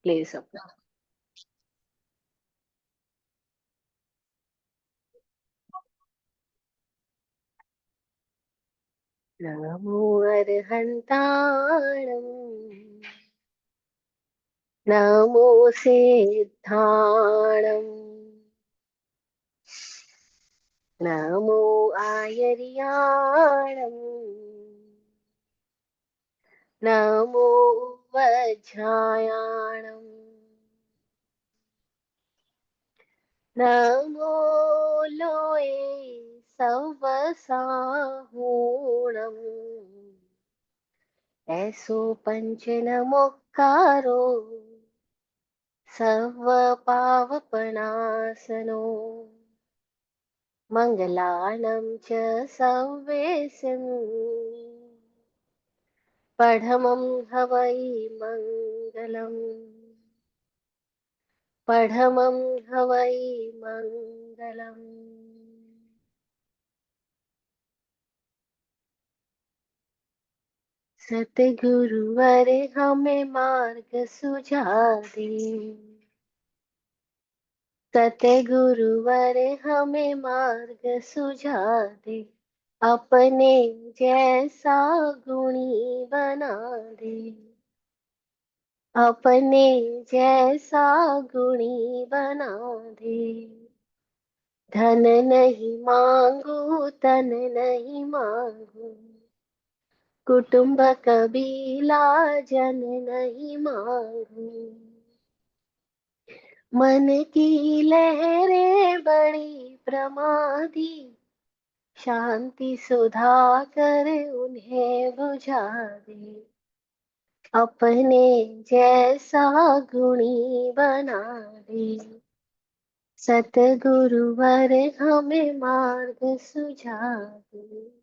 Please अपना। नमो अर्हन्ताणम्, नमो सिद्धाणम्, नमो आयर्याणम्, नमो वज्रायाणम्, नमो लोये सवसाहूणम्, ऐसो पंच नमोक्कारो सर्व पावपनासनो, मङ्गलानं च सव्येसिम्, पठमं हवै मङ्गलम्, पठमं हवै मङ्गलम्। सतगुरुवर हमें मार्ग सुझा दे, सतगुरुवर हमें मार्ग सुझा दे, अपने जैसा गुणी बना दे, अपने जैसा गुणी बना दे। धन नहीं मांगू तन नहीं मांगू, कुटुंब कबीला जन नहीं मांगू, मन की लहरें बड़ी प्रमादी, शांति सुधा कर उन्हें बुझा दे, अपने जैसा गुणी बना दे। सतगुरुवर हमें मार्ग सुझा दे।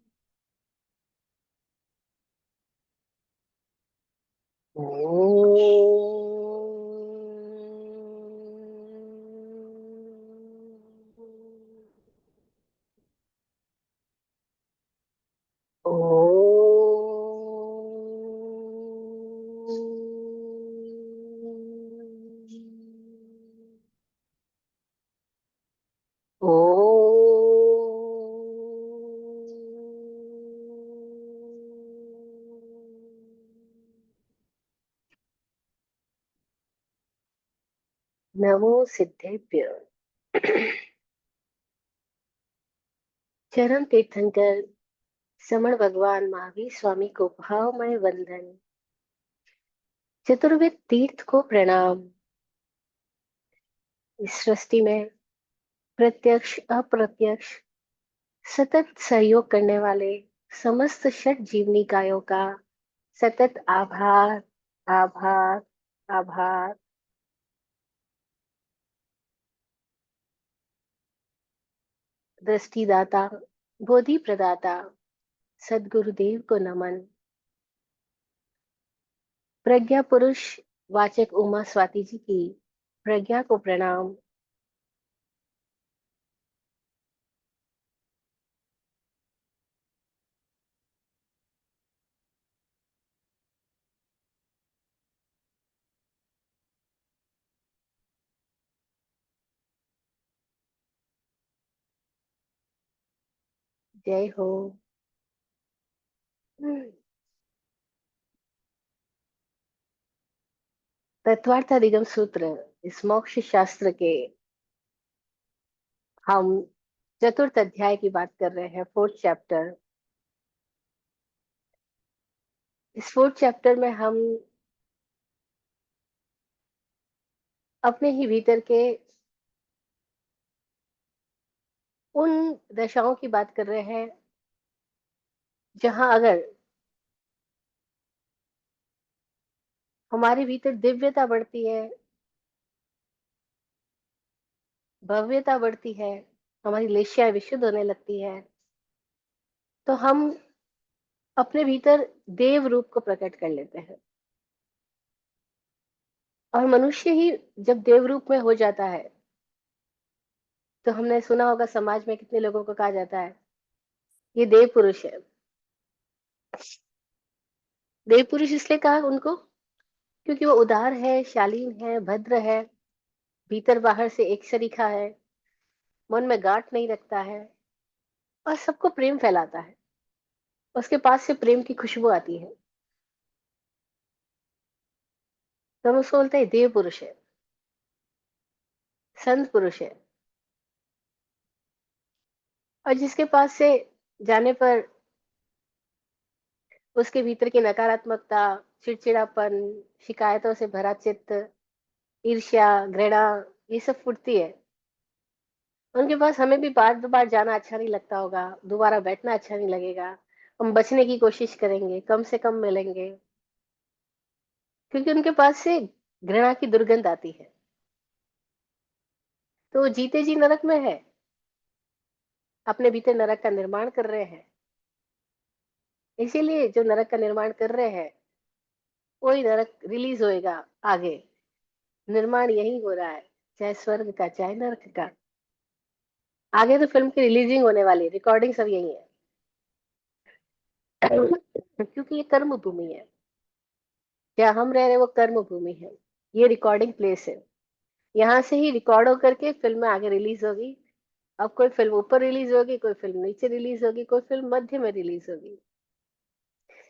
नमो सिद्धेभ्य। चरण तीर्थंकर समण भगवान महावीर स्वामी को भावमय वंदन। चतुर्वेद तीर्थ को प्रणाम। इस सृष्टि में प्रत्यक्ष अप्रत्यक्ष सतत सहयोग करने वाले समस्त षट जीव निकायों का सतत आभार, आभार, आभार। दृष्टिदाता, बोधि प्रदाता सदगुरुदेव को नमन। प्रज्ञा पुरुष वाचक उमा स्वाति जी की प्रज्ञा को प्रणाम। जय हो। तत्वार्थ अधिगम सूत्र, इस मोक्ष शास्त्र के हम चतुर्थ अध्याय की बात कर रहे हैं, फोर्थ चैप्टर। इस फोर्थ चैप्टर में हम अपने ही भीतर के उन दशाओं की बात कर रहे हैं जहां अगर हमारे भीतर दिव्यता बढ़ती है, भव्यता बढ़ती है, हमारी लेशिया विशुद्ध होने लगती है, तो हम अपने भीतर देव रूप को प्रकट कर लेते हैं। और मनुष्य ही जब देव रूप में हो जाता है, तो हमने सुना होगा समाज में कितने लोगों को कहा जाता है ये देव पुरुष है। देव पुरुष इसलिए कहा उनको क्योंकि वो उदार है, शालीन है, भद्र है, भीतर बाहर से एक सरीखा है, मन में गांठ नहीं रखता है और सबको प्रेम फैलाता है। उसके पास से प्रेम की खुशबू आती है। तो हम उसको बोलते हैं देव पुरुष है, संत पुरुष है। और जिसके पास से जाने पर उसके भीतर की नकारात्मकता, चिड़चिड़ापन, शिकायतों से भरा चित्त, ईर्ष्या, घृणा, ये सब फुटती है। उनके पास हमें भी बार बार जाना अच्छा नहीं लगता होगा, दोबारा बैठना अच्छा नहीं लगेगा। हम बचने की कोशिश करेंगे, कम से कम मिलेंगे, क्योंकि उनके पास से घृणा की दुर्गंध आती है। तो वो जीते जी नरक में है, अपने भीतर नरक का निर्माण कर रहे हैं। इसीलिए जो नरक का निर्माण कर रहे हैं, वही नरक रिलीज होएगा आगे। निर्माण यही हो रहा है, चाहे स्वर्ग का चाहे नरक का। आगे तो फिल्म की रिलीजिंग होने वाली है, रिकॉर्डिंग सब यही है। क्योंकि ये कर्म भूमि है, जहाँ हम रह रहे वो कर्म भूमि है। ये रिकॉर्डिंग प्लेस है। यहाँ से ही रिकॉर्ड होकर के फिल्म आगे रिलीज होगी। अब कोई फिल्म ऊपर रिलीज होगी, कोई फिल्म नीचे रिलीज होगी, कोई फिल्म मध्य में रिलीज होगी।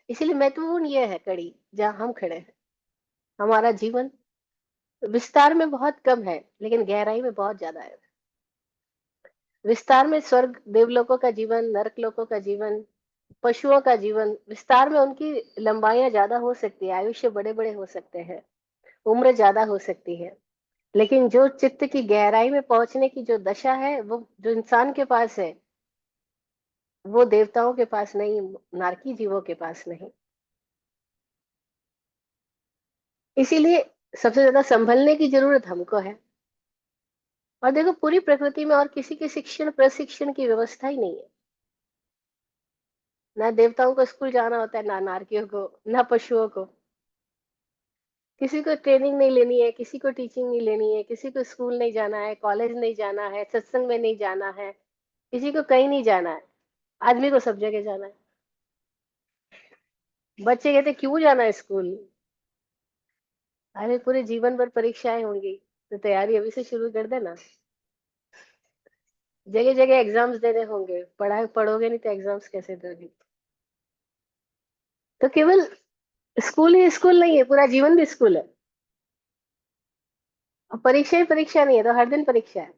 इसीलिए महत्वपूर्ण ये है कड़ी जहाँ हम खड़े हैं। हमारा जीवन विस्तार में बहुत कम है, लेकिन गहराई में बहुत ज्यादा है। विस्तार में स्वर्ग देवलोकों का जीवन, नरक लोकों का जीवन, पशुओं का जीवन, विस्तार में उनकी लंबाइयां ज्यादा हो सकती है, आयुष्य बड़े बड़े हो सकते हैं, उम्र ज्यादा हो सकती है। लेकिन जो चित्त की गहराई में पहुंचने की जो दशा है, वो जो इंसान के पास है, वो देवताओं के पास नहीं, नारकी जीवों के पास नहीं। इसीलिए सबसे ज्यादा संभलने की जरूरत हमको है। और देखो, पूरी प्रकृति में और किसी के शिक्षण प्रशिक्षण की व्यवस्था ही नहीं है। ना देवताओं को स्कूल जाना होता है, ना नारकियों को, ना पशुओं को। किसी को ट्रेनिंग नहीं लेनी है, किसी को टीचिंग नहीं लेनी है, किसी को स्कूल नहीं जाना है, कॉलेज नहीं जाना है, सत्संग में नहीं जाना है, किसी को कहीं नहीं जाना है। आदमी को सब जगह जाना है। बच्चे कहते क्यों जाना है स्कूल? अरे पूरे जीवन भर परीक्षाएं होंगी, तो तैयारी अभी से शुरू कर देना। जगह जगह एग्जाम्स देने होंगे, पढ़ोगे नहीं तो एग्जाम्स कैसे दोगे? तो केवल स्कूल ही स्कूल नहीं है, पूरा जीवन भी स्कूल है। अब परीक्षा ही परीक्षा नहीं है, तो हर दिन परीक्षा है।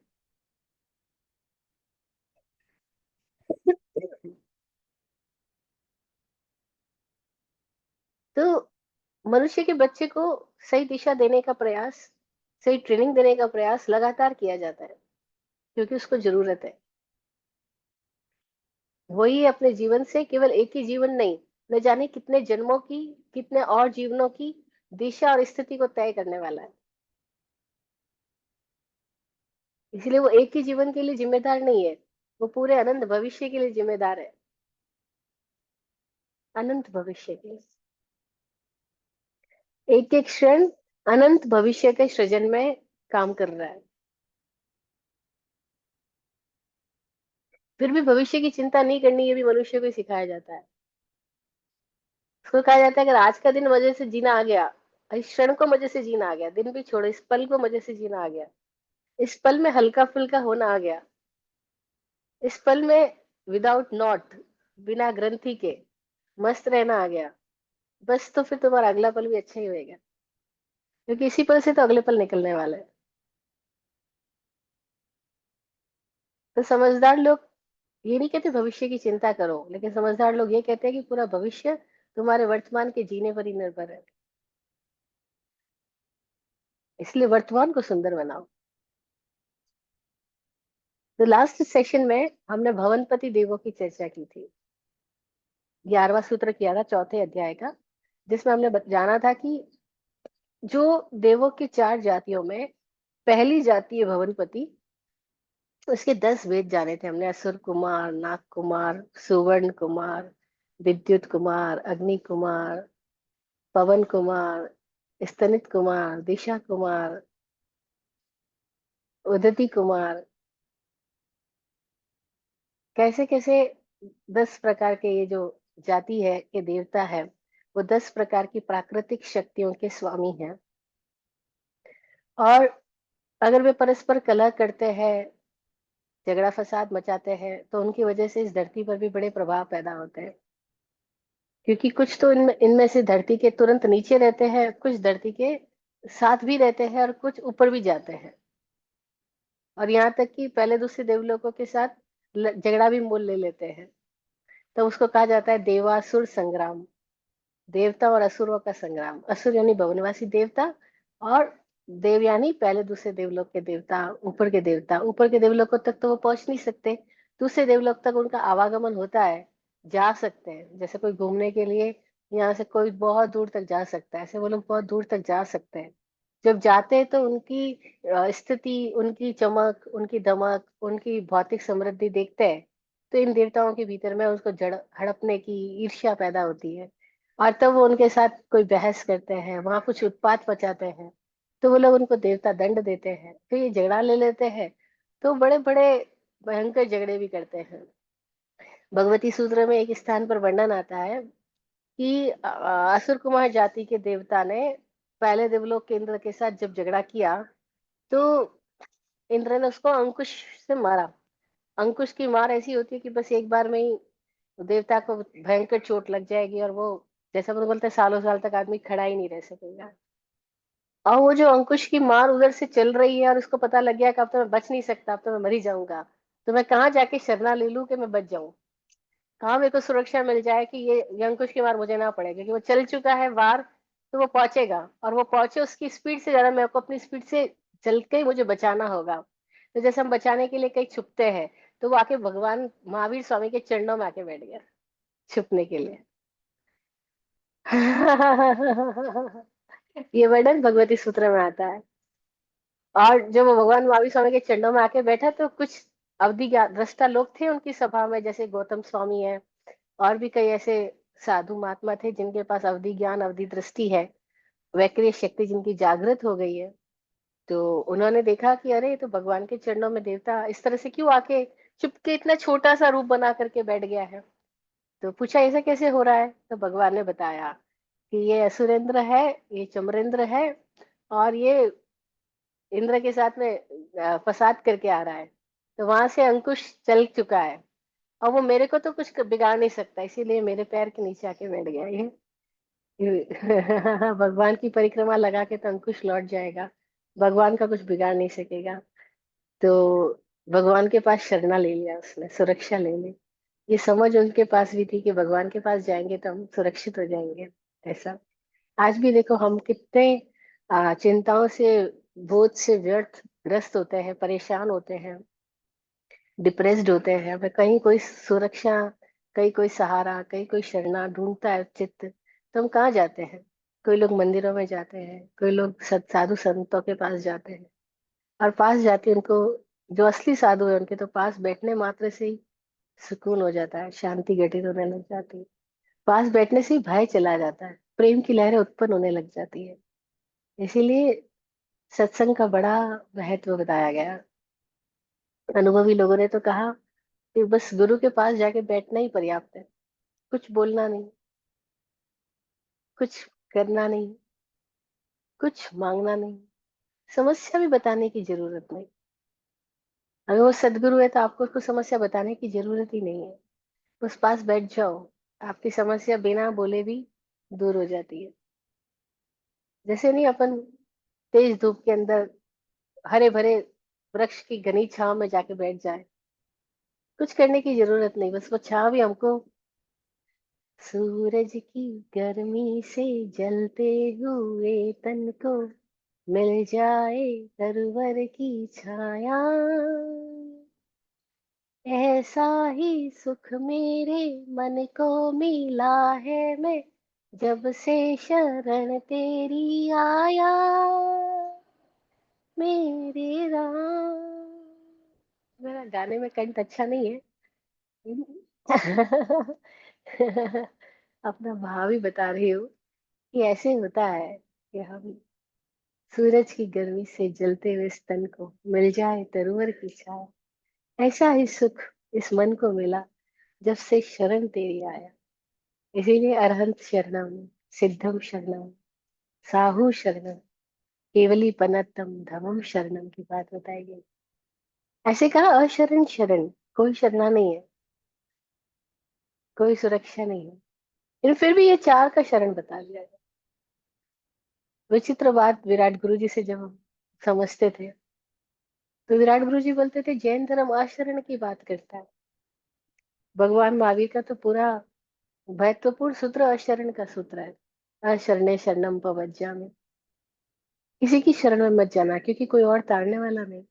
तो मनुष्य के बच्चे को सही दिशा देने का प्रयास, सही ट्रेनिंग देने का प्रयास लगातार किया जाता है, क्योंकि उसको जरूरत है। वही अपने जीवन से केवल एक ही जीवन नहीं, न जाने कितने जन्मों की, कितने और जीवनों की दिशा और स्थिति को तय करने वाला है। इसलिए वो एक ही जीवन के लिए जिम्मेदार नहीं है, वो पूरे अनंत भविष्य के लिए जिम्मेदार है। अनंत भविष्य के लिए, एक एक क्षण अनंत भविष्य के सृजन में काम कर रहा है। फिर भी भविष्य की चिंता नहीं करनी, ये भी मनुष्य को ही सिखाया जाता है। उसको कहा जाता है अगर आज का दिन मजे से जीना आ गया, इस क्षण को मजे से जीना आ गया, दिन भी छोड़ो, इस पल को मजे से जीना आ गया, इस पल में हल्का फुल्का होना आ गया, इस पल में विदाउट नॉट, बिना ग्रंथि के मस्त रहना आ गया, बस तो फिर तुम्हारा अगला पल भी अच्छा ही होएगा, क्योंकि इसी पल से तो अगले पल निकलने वाला है। तो समझदार लोग ये नहीं कहते भविष्य की चिंता करो, लेकिन समझदार लोग ये कहते हैं कि पूरा भविष्य तुम्हारे वर्तमान के जीने पर ही निर्भर है, इसलिए वर्तमान को सुंदर बनाओ। तो लास्ट सेशन में हमने भवनपति देवों की चर्चा की थी। 11वां सूत्र किया था चौथे अध्याय का, जिसमें हमने जाना था कि जो देवों की 4 जातियों में पहली जाति है भवनपति, उसके 10 वेद जाने थे हमने। असुर कुमार, नाग कुमार, सुवर्ण कुमार, विद्युत कुमार, अग्नि कुमार, पवन कुमार, स्तनित कुमार, दिशा कुमार, उदति कुमार, कैसे कैसे 10 प्रकार के ये जो जाति है, ये देवता है, वो 10 प्रकार की प्राकृतिक शक्तियों के स्वामी हैं। और अगर वे परस्पर कलह करते हैं, झगड़ा फसाद मचाते हैं, तो उनकी वजह से इस धरती पर भी बड़े प्रभाव पैदा होते हैं। क्योंकि कुछ तो इनमें इनमें से धरती के तुरंत नीचे रहते हैं, कुछ धरती के साथ भी रहते हैं और कुछ ऊपर भी जाते हैं। और यहाँ तक कि पहले दूसरे देवलोकों के साथ झगड़ा भी मोल ले लेते हैं। तो उसको कहा जाता है देवासुर संग्राम। देवता और असुरों का संग्राम। असुर यानी भवनवासी देवता, और देव यानी पहले दूसरे देवलोक के देवता, ऊपर के देवता। ऊपर के देवलोकों तक तो वो पहुंच नहीं सकते, दूसरे देवलोक तक उनका आवागमन होता है, जा सकते हैं। जैसे कोई घूमने के लिए यहाँ से कोई बहुत दूर तक जा सकता है, ऐसे वो लोग बहुत दूर तक जा सकते हैं। जब जाते हैं तो उनकी स्थिति, उनकी चमक, उनकी दमक, उनकी भौतिक समृद्धि देखते हैं, तो इन देवताओं के भीतर में उसको जड़ हड़पने की ईर्ष्या पैदा होती है। और तब वो उनके साथ कोई बहस करते हैं, वहां कुछ उत्पात मचाते हैं, तो वो लोग उनको देवता दंड देते हैं, फिर ये झगड़ा ले लेते हैं। तो बड़े बड़े भयंकर झगड़े भी करते हैं। भगवती सूत्र में एक स्थान पर वर्णन आता है कि असुर कुमार जाति के देवता ने पहले देवलोक के इंद्र के साथ जब झगड़ा किया, तो इंद्र ने उसको अंकुश से मारा। अंकुश की मार ऐसी होती है कि बस एक बार में ही देवता को भयंकर चोट लग जाएगी, और वो, जैसा हम लोग बोलते हैं, सालों साल तक आदमी खड़ा ही नहीं रह सकेगा। और वो जो अंकुश की मार उधर से चल रही है, और उसको पता लग गया कि अब तो मैं बच नहीं सकता, अब तो मैं मर ही जाऊंगा, तो मैं कहाँ जाके शरणा ले लूं कि मैं बच जाऊं, कहाँ मेरे को सुरक्षा मिल जाए कि ये अंकुश की मार मुझे ना पड़े, क्योंकि वो चल चुका है वार, तो वो पहुंचेगा, और वो पहुंचे उसकी स्पीड से ज्यादा मेरे को अपनी स्पीड से चल के ही मुझे बचाना होगा। तो जैसे हम बचाने के लिए कहीं छुपते हैं, तो वो आके भगवान महावीर स्वामी के चरणों में आके बैठ गया छुपने के लिए। ये वर्णन भगवती सूत्र में आता है। और जब वो भगवान महावीर स्वामी के चरणों में आके बैठा, तो कुछ अवधि दृष्टा लोग थे उनकी सभा में, जैसे गौतम स्वामी है, और भी कई ऐसे साधु महात्मा थे जिनके पास अवधि ज्ञान, अवधि दृष्टि है, वैक्रिय शक्ति जिनकी जागृत हो गई है। तो उन्होंने देखा कि अरे, ये तो भगवान के चरणों में देवता इस तरह से क्यों आके चुपके इतना छोटा सा रूप बना करके बैठ गया है। तो पूछा ऐसा कैसे हो रहा है, तो भगवान ने बताया कि ये असुरेंद्र है, ये चमरेंद्र है, और ये इंद्र के साथ में फसाद करके आ रहा है। तो वहां से अंकुश चल चुका है, और वो मेरे को तो कुछ बिगाड़ नहीं सकता, इसीलिए मेरे पैर के नीचे आके बैठ गया ये। भगवान की परिक्रमा लगा के तो अंकुश लौट जाएगा, भगवान का कुछ बिगाड़ नहीं सकेगा। तो भगवान के पास शरणा ले लिया उसने, सुरक्षा ले ली। ये समझ उनके पास भी थी कि भगवान के पास जाएंगे तो हम सुरक्षित हो जाएंगे। ऐसा आज भी देखो, हम कितने चिंताओं से, बोझ से व्यर्थ ग्रस्त होते हैं, परेशान होते हैं, डिप्रेस्ड होते हैं। हमें कहीं कोई सुरक्षा, कहीं कोई सहारा, कहीं कोई शरणा ढूंढता है चित्त, तो हम कहाँ जाते हैं? कोई लोग मंदिरों में जाते हैं, कोई लोग साधु संतों के पास जाते हैं, और पास जाके उनको, जो असली साधु है उनके तो पास बैठने मात्र से ही सुकून हो जाता है, शांति घटित होने लग जाती है। पास बैठने से ही भय चला जाता है, प्रेम की लहरें उत्पन्न होने लग जाती है। इसीलिए सत्संग का बड़ा महत्व बताया गया। अनुभवी लोगों ने तो कहा कि बस गुरु के पास जाके बैठना ही पर्याप्त है, कुछ बोलना नहीं, कुछ करना नहीं, कुछ मांगना नहीं, समस्या भी बताने की जरूरत नहीं। अगर वो सदगुरु है तो आपको उसको समस्या बताने की जरूरत ही नहीं है, उस पास बैठ जाओ, आपकी समस्या बिना बोले भी दूर हो जाती है। जैसे नहीं, अपन तेज धूप के अंदर हरे भरे वृक्ष की घनी छांव में जाके बैठ जाए, कुछ करने की जरूरत नहीं, बस वो छांव भी हमको सूरज की गर्मी से जलते हुए तन को मिल जाए तरवर की छाया, ऐसा ही सुख मेरे मन को मिला है, मैं जब से शरण तेरी आया, मेरे राम। मेरा गाने में कंठ अच्छा नहीं है। अपना भाव ही बता रही हूँ कि ऐसे होता है कि हम सूरज की गर्मी से जलते हुए इस तन को मिल जाए तरोवर की छाया, ऐसा ही सुख इस मन को मिला जब से शरण तेरी आया। इसीलिए अरहंत शरणम, सिद्धम शरणम, साहू शरणम, केवली पनत्तम धमम शरणम की बात बताई गई। ऐसे कहा अशरण शरण, कोई शरणा नहीं है, कोई सुरक्षा नहीं है, लेकिन फिर भी ये चार का शरण बता दिया गया। विचित्र बात, विराट गुरु जी से जब हम समझते थे तो विराट गुरु जी बोलते थे जैन धर्म अशरण की बात करता है। भगवान महावीर का तो पूरा महत्वपूर्ण सूत्र अशरण का सूत्र है। अशरणे शरणम पवज्जामि, किसी की शरण में मत जाना क्योंकि कोई और तारने वाला नहीं।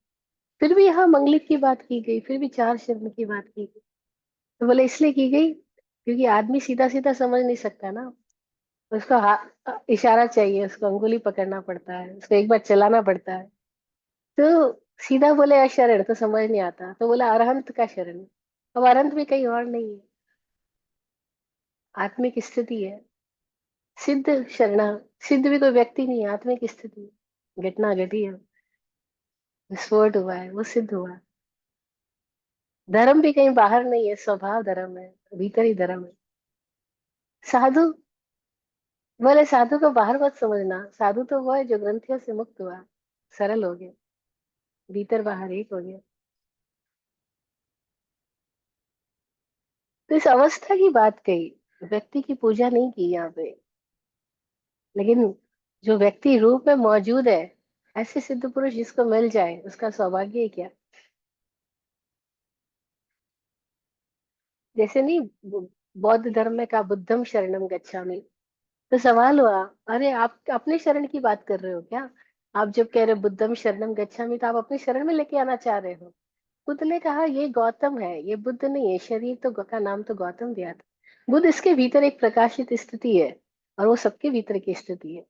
फिर भी यहाँ मंगलिक की बात की गई, फिर भी चार शरण की बात की गई। तो बोले इसलिए की गई क्योंकि आदमी सीधा सीधा समझ नहीं सकता ना, उसको इशारा चाहिए, उसको अंगुली पकड़ना पड़ता है, उसको एक बार चलाना पड़ता है। तो सीधा बोले अशरण तो समझ नहीं आता, तो बोला अरहंत का शरण। अब अरहंत भी कहीं और नहीं है, आत्मिक स्थिति है। सिद्ध शरणा, सिद्ध भी कोई व्यक्ति नहीं है, आत्मिक स्थिति है। घटना घटी है, विस्फोट हुआ है, वो सिद्ध हुआ। धर्म भी कहीं बाहर नहीं है, स्वभाव धर्म है, भीतर ही धर्म है। साधु, बोले साधु को बाहर मत समझना, साधु तो वो है जो ग्रंथियों से मुक्त हुआ, सरल हो गया, भीतर बाहर एक हो गया। तो इस अवस्था की बात कही, व्यक्ति की पूजा नहीं की यहाँ पे, लेकिन जो व्यक्ति रूप में मौजूद है, ऐसे सिद्ध पुरुष जिसको मिल जाए उसका सौभाग्य ही क्या। जैसे नहीं, बौद्ध धर्म में कहा बुद्धम शरणम गच्छामि, तो सवाल हुआ, अरे आप अपने शरण की बात कर रहे हो क्या? आप जब कह रहे हो बुद्धम शरणम गच्छामि तो आप अपने शरण में लेके आना चाह रहे हो? बुद्ध ने कहा ये गौतम है, ये बुद्ध नहीं है, शरीर तो का नाम तो गौतम दिया था। बुद्ध इसके भीतर एक प्रकाशित स्थिति है, और वो सबके भीतर की स्थिति है,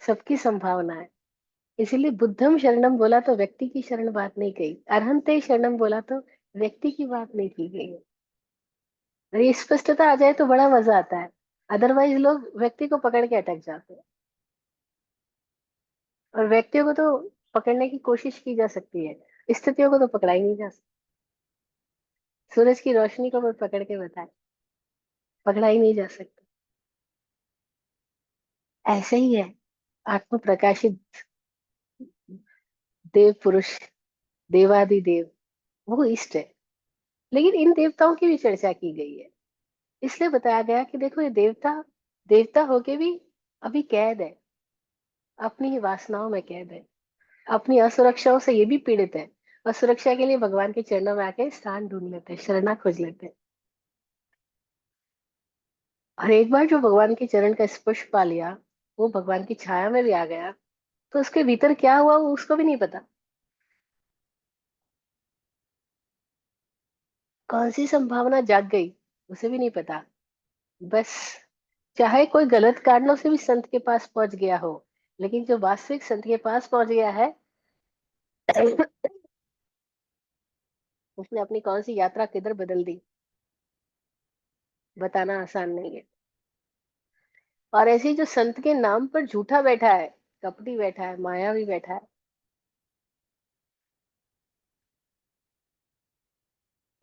सबकी संभावना है। इसीलिए बुद्धम शरणम बोला तो व्यक्ति की शरण बात नहीं कही, अरहंते शरणम बोला तो व्यक्ति की बात नहीं की गई है। और ये स्पष्टता आ जाए तो बड़ा मजा आता है, अदरवाइज लोग व्यक्ति को पकड़ के अटक जाते हैं। और व्यक्तियों को तो पकड़ने की कोशिश की जा सकती है, स्थितियों को तो पकड़ा ही नहीं जा सकता। सूरज की रोशनी को कोई पकड़ के बताए, पकड़ा ही नहीं जा सकता। ऐसे ही है आत्म प्रकाशित देव पुरुष, देवादि देव, वो इष्ट है। लेकिन इन देवताओं की भी चर्चा की गई है, इसलिए बताया गया कि देखो ये देवता, देवता होके भी अभी कैद है, अपनी ही वासनाओं में कैद है, अपनी असुरक्षाओं से ये भी पीड़ित है। असुरक्षा के लिए भगवान के चरणों में आके स्थान ढूंढ लेते हैं, शरणा खोज लेते हैं। और एक बार जो भगवान के चरण का स्पर्श पा लिया, वो भगवान की छाया में भी आ गया, तो उसके भीतर क्या हुआ वो उसको भी नहीं पता। कौन सी संभावना जाग गई उसे भी नहीं पता। बस, चाहे कोई गलत कारणों से भी संत के पास पहुंच गया हो, लेकिन जो वास्तविक संत के पास पहुंच गया है, उसने अपनी कौन सी यात्रा किधर बदल दी, बताना आसान नहीं है। और ऐसे ही जो संत के नाम पर झूठा बैठा है, कपटी बैठा है, मायावी बैठा है,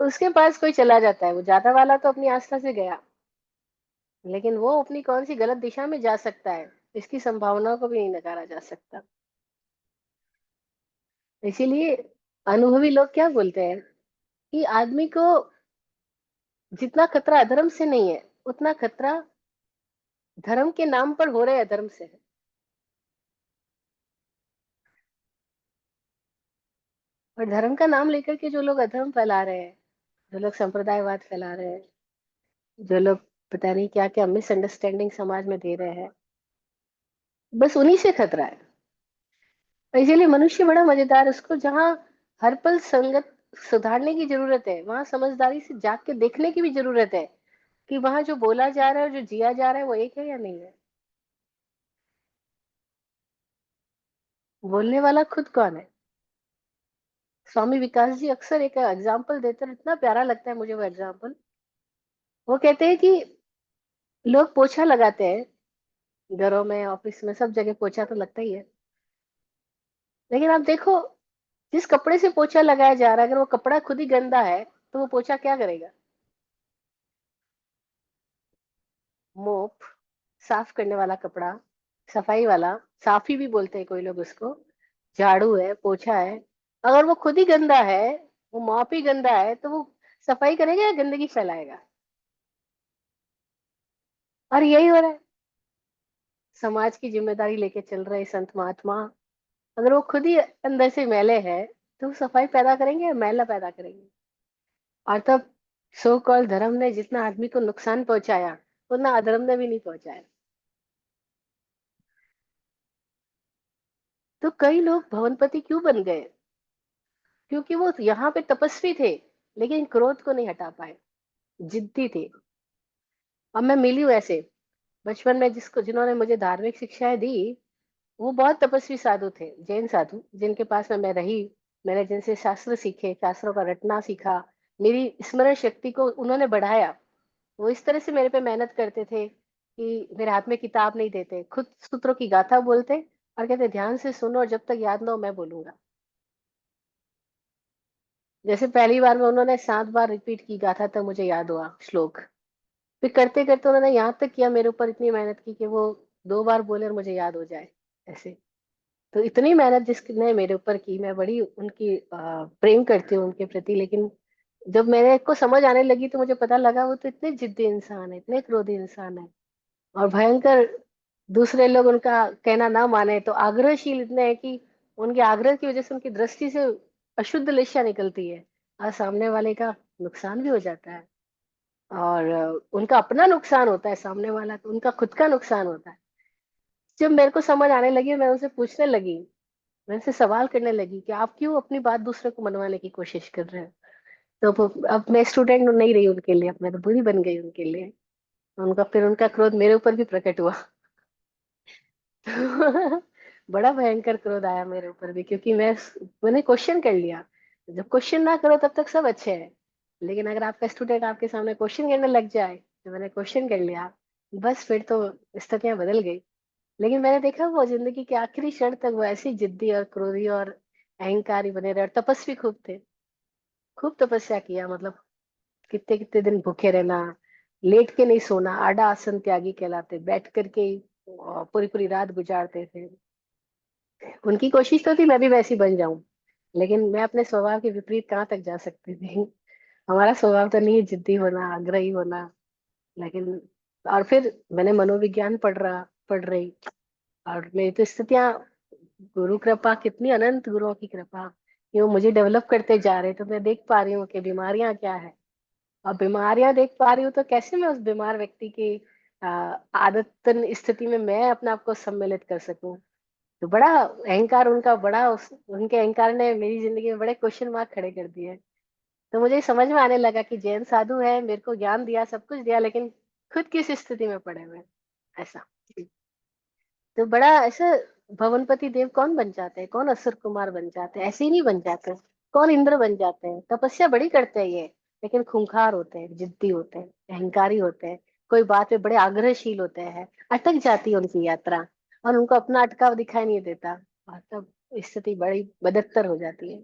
तो उसके पास कोई चला जाता है, वो जाता वाला तो अपनी आस्था से गया, लेकिन वो अपनी कौन सी गलत दिशा में जा सकता है, इसकी संभावनाओं को भी नहीं नकारा जा सकता। इसीलिए अनुभवी लोग क्या बोलते हैं कि आदमी को जितना खतरा अधर्म से नहीं है, उतना खतरा धर्म के नाम पर हो रहे अधर्म से है। और धर्म का नाम लेकर के जो लोग अधर्म फैला रहे हैं, जो लोग संप्रदायवाद फैला रहे हैं, जो लोग पता नहीं क्या क्या मिसअंडरस्टैंडिंग समाज में दे रहे हैं, बस उन्हीं से खतरा है। और इसीलिए मनुष्य बड़ा मजेदार है, उसको जहाँ हर पल संगत सुधारने की जरूरत है, वहां समझदारी से जाग के देखने की भी जरूरत है कि वहां जो बोला जा रहा है और जो जिया जा रहा है वो एक है या नहीं है। बोलने वाला खुद कौन है? स्वामी विकास जी अक्सर एक एग्जाम्पल देते हैं, इतना प्यारा लगता है मुझे वो एग्जाम्पल। वो कहते हैं कि लोग पोछा लगाते हैं, घरों में, ऑफिस में, सब जगह पोछा तो लगता ही है, लेकिन आप देखो जिस कपड़े से पोछा लगाया जा रहा है, अगर वो कपड़ा खुद ही गंदा है तो वो पोछा क्या करेगा? मोप, साफ करने वाला कपड़ा, सफाई वाला, साफी भी बोलते हैं कोई लोग उसको, झाड़ू है, पोछा है, अगर वो खुद ही गंदा है, वो मॉप ही गंदा है, तो वो सफाई करेगा या गंदगी फैलाएगा? और यही हो रहा है, समाज की जिम्मेदारी लेके चल रहे संत महात्मा, अगर वो खुद ही अंदर से मैले है, तो वो सफाई पैदा करेंगे या मैला पैदा करेंगे? और तब सो कॉल धर्म ने जितना आदमी को नुकसान पहुंचाया, उतना अधर्म ने भी नहीं पहुंचाया। तो कई लोग भवनपति क्यों बन गए? क्योंकि वो यहाँ पे तपस्वी थे, लेकिन क्रोध को नहीं हटा पाए, जिद्दी थे। अब मैं मिली हूँ ऐसे, बचपन में जिन्होंने मुझे धार्मिक शिक्षाएं दी, वो बहुत तपस्वी साधु थे, जैन साधु, जिनके पास में मैं रही। मैंने जिनसे शास्त्र सीखे, शास्त्रों का रटना सीखा, मेरी स्मरण शक्ति को उन्होंने बढ़ाया। वो इस तरह से मेरे पे मेहनत करते थे कि मेरे हाथ में किताब नहीं देते, खुद सूत्रों की गाथा बोलते और कहते ध्यान से सुनो और जब तक याद ना हो मैं बोलूंगा। जैसे पहली बार में उन्होंने 7 बार रिपीट की गाथा, तब मुझे याद हुआ श्लोक। फिर करते करते उन्होंने यहाँ तक किया, मेरे ऊपर इतनी मेहनत की कि वो 2 बार बोले और मुझे याद हो जाए, ऐसे। तो इतनी मेहनत जिसने मेरे ऊपर की, मैं बड़ी उनकी प्रेम करती हूँ उनके प्रति। लेकिन जब मेरे को समझ आने लगी तो मुझे पता लगा वो तो इतने जिद्दी इंसान है, इतने क्रोधी इंसान है, और भयंकर। दूसरे लोग उनका कहना ना माने तो आग्रहशील इतने हैं कि उनके आग्रह की वजह से उनकी दृष्टि से अशुद्ध लेशा निकलती है, और सामने वाले का नुकसान भी हो जाता है। और उनका अपना नुकसान होता है, सामने वाला तो उनका खुद का नुकसान होता है। जब मेरे को समझ आने लगी, मैं उनसे पूछने लगी, मैं उनसे सवाल करने लगी कि आप क्यों अपनी बात दूसरे को मनवाने की कोशिश कर रहे हैं। तो अब मैं स्टूडेंट नहीं रही उनके लिए, अब मैं तो बुरी बन गई उनके लिए। उनका फिर उनका क्रोध मेरे ऊपर भी प्रकट हुआ। बड़ा भयंकर क्रोध आया मेरे ऊपर भी, क्योंकि मैंने क्वेश्चन कर लिया। जब क्वेश्चन ना करो तब तक सब अच्छे हैं, लेकिन अगर आपका स्टूडेंट आपके सामने क्वेश्चन करने लग जाए, तो मैंने क्वेश्चन कर लिया, बस फिर तो स्थितियां बदल गई। लेकिन मैंने देखा वो जिंदगी के आखिरी क्षण तक वो ऐसी जिद्दी और क्रोधी और अहंकारी बने रहे, और तपस्वी खूब थे। खूब तपस्या किया, मतलब कितने कितने दिन भूखे रहना, लेट के नहीं सोना, आड़ा आसन त्यागी कहलाते, बैठ करके ही पूरी पूरी रात गुजारते थे। उनकी कोशिश तो थी मैं भी वैसी बन जाऊं, लेकिन मैं अपने स्वभाव के विपरीत कहाँ तक जा सकती थी। हमारा स्वभाव तो नहीं है जिद्दी होना, आग्रही होना। लेकिन और फिर मैंने मनोविज्ञान पढ़ रही, और मेरी तो स्थितियां, गुरु कृपा, कितनी अनंत गुरुओं की कृपा, कि वो मुझे डेवलप करते जा रहे, तो मैं देख पा रही हूँ कि बीमारियां क्या है। और बीमारियां देख पा रही हूँ तो कैसे मैं उस बीमार व्यक्ति की आदतन स्थिति में मैं अपने आप को सम्मिलित कर सकूं। तो बड़ा अहंकार उनका, उनके अहंकार ने मेरी जिंदगी में बड़े क्वेश्चन मार्क खड़े कर दिए। तो मुझे समझ में आने लगा कि जैन साधु है, मेरे को ज्ञान दिया, सब कुछ दिया, लेकिन खुद किस स्थिति में पड़े हुए हैं, ऐसा। तो बड़ा ऐसा, भवनपति देव कौन बन जाते हैं, कौन असुर कुमार बन जाते हैं? ऐसे ही नहीं बन जाते। कौन इंद्र बन जाते हैं? तपस्या बड़ी करते हैं ये, लेकिन खूंखार होते हैं, जिद्दी होते हैं, अहंकारी होते हैं, कोई बात पे बड़े आग्रहशील होते हैं, अटक जाती है उनकी यात्रा, और उनको अपना अटकाव दिखाई नहीं देता, और तब स्थिति बड़ी बदतर हो जाती है।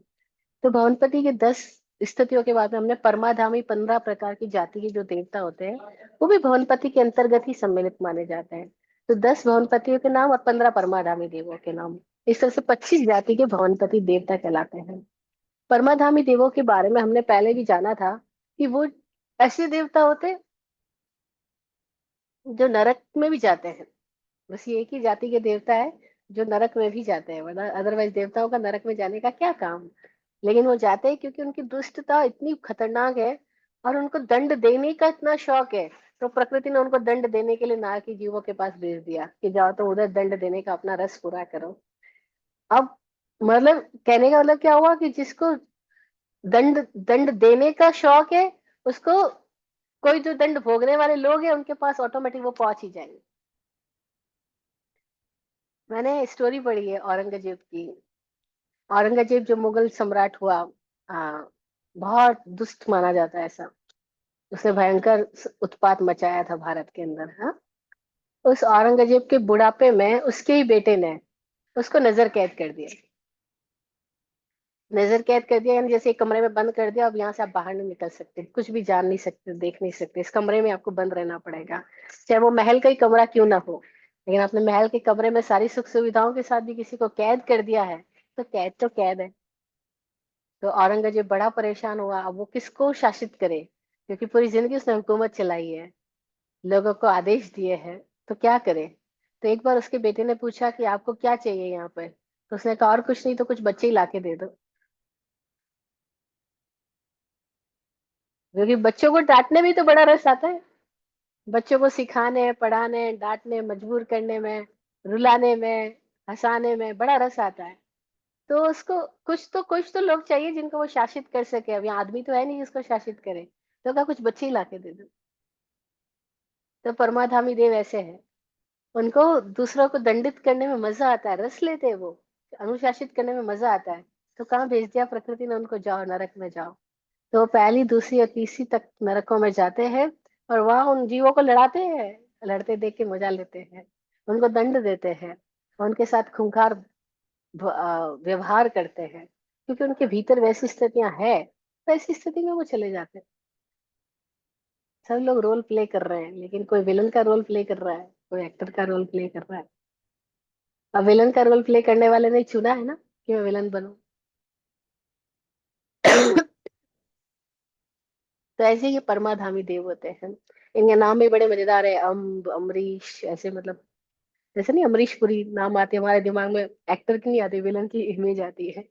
तो भवनपति के 10 स्थितियों के बाद में हमने परमाधामी 15 प्रकार की जाति के जो देवता होते हैं, वो भी भवनपति के अंतर्गत ही सम्मिलित माने जाते हैं। तो 10 भवनपतियों के नाम और 15 परमाधामी देवों के नाम, इस तरह से 25 जाति के भवनपति देवता कहलाते हैं। परमाधामी देवों के बारे में हमने पहले भी जाना था कि वो ऐसे देवता होते हैं जो नरक में भी जाते हैं। बस ये एक ही जाति के देवता है जो नरक में भी जाते हैं, वरना अदरवाइज देवताओं का नरक में जाने का क्या काम। लेकिन वो जाते हैं क्योंकि उनकी दुष्टता इतनी खतरनाक है, और उनको दंड देने का इतना शौक है। तो प्रकृति ने उनको दंड देने के लिए नारकी जीवों के पास भेज दिया कि जाओ तो उधर दंड देने का अपना रस पूरा करो। अब मतलब कहने का मतलब क्या हुआ कि जिसको दंड दंड देने का शौक है, उसको कोई जो दंड भोगने वाले लोग हैं उनके पास ऑटोमेटिक वो पहुंच ही जाएंगे। मैंने स्टोरी पढ़ी है औरंगजेब की। औरंगजेब जो मुगल सम्राट हुआ, आ, बहुत दुष्ट माना जाता है ऐसा। उसने भयंकर उत्पात मचाया था भारत के अंदर, हाँ। उस औरंगजेब के बुढ़ापे में उसके ही बेटे ने उसको नजर कैद कर दिया। नजर कैद कर दिया, यानी जैसे एक कमरे में बंद कर दिया, अब यहाँ से आप बाहर नहीं निकल सकते, कुछ भी जान नहीं सकते, देख नहीं सकते, इस कमरे में आपको बंद रहना पड़ेगा, चाहे वो महल का ही कमरा क्यों ना हो। लेकिन आपने महल के कमरे में सारी सुख सुविधाओं के साथ भी किसी को कैद कर दिया है, तो कैद है। तो औरंगजेब बड़ा परेशान हुआ, अब वो किसको शासित करे, क्योंकि पूरी जिंदगी उसने हुकूमत चलाई है, लोगों को आदेश दिए हैं, तो क्या करे। तो एक बार उसके बेटे ने पूछा कि आपको क्या चाहिए यहाँ पर, तो उसने कहा और कुछ नहीं तो कुछ बच्चे ही लाके दे दो, क्योंकि बच्चों को डांटने में तो बड़ा रस आता है, बच्चों को सिखाने, पढ़ाने, डांटने, मजबूर करने में, रुलाने में, हंसाने में बड़ा रस आता है। तो उसको कुछ तो लोग चाहिए जिनको वो शासित कर सके, अब यहाँ आदमी तो है नहीं जिसको शासित करे, तो कहा कुछ बच्चे ही लाके दे दो। तो परमाधामी देव ऐसे है, उनको दूसरों को दंडित करने में मजा आता है, रस लेते हैं वो, अनुशासित करने में मजा आता है। तो कहाँ भेज दिया प्रकृति ने उनको, जाओ नरक में जाओ। तो वो पहली, दूसरी और तीसरी तक नरकों में जाते हैं, और वहां उन जीवों को लड़ाते हैं, लड़ते देख के मजा लेते हैं, उनको दंड देते हैं, उनके साथ खूंखार व्यवहार करते हैं, क्योंकि उनके भीतर वैसी स्थितियां है, वैसी स्थिति में वो चले जाते हैं। सब लोग रोल प्ले कर रहे हैं, लेकिन कोई विलन का रोल प्ले कर रहा है, कोई एक्टर का रोल प्ले कर रहा है। अब विलन का रोल प्ले करने वाले ने चुना है ना कि मैं विलन बनूं। तो ऐसे ये परमाधामी देव होते हैं, इनके नाम भी बड़े मजेदार है, अम्ब, अमरीश, ऐसे मतलब, जैसे नहीं अमरीश पुरी नाम आते हैं हमारे दिमाग में, एक्टर की नहीं आती, विलन की इमेज आती है।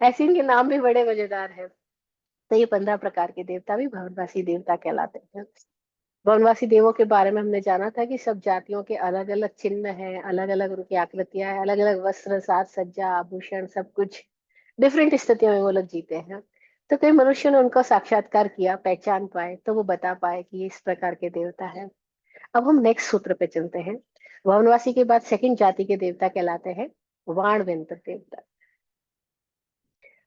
ऐसे इनके नाम भी बड़े मजेदार है। तो ये 15 प्रकार के देवता भी भवनवासी देवता कहलाते हैं। वनवासी देवों के बारे में हमने जाना था कि सब जातियों के अलग अलग चिन्ह हैं, अलग अलग उनकी आकृतियां हैं, अलग अलग वस्त्र, साज सज्जा, आभूषण, सब कुछ डिफरेंट स्थितियों में वो लोग जीते हैं। तो कई मनुष्य ने उनको साक्षात्कार किया, पहचान पाए, तो वो बता पाए कि ये इस प्रकार के देवता है। अब हम नेक्स्ट सूत्र पे चलते हैं। वनवासी के बाद सेकंड जाति के देवता कहलाते हैं वाणवेंत्र देवता।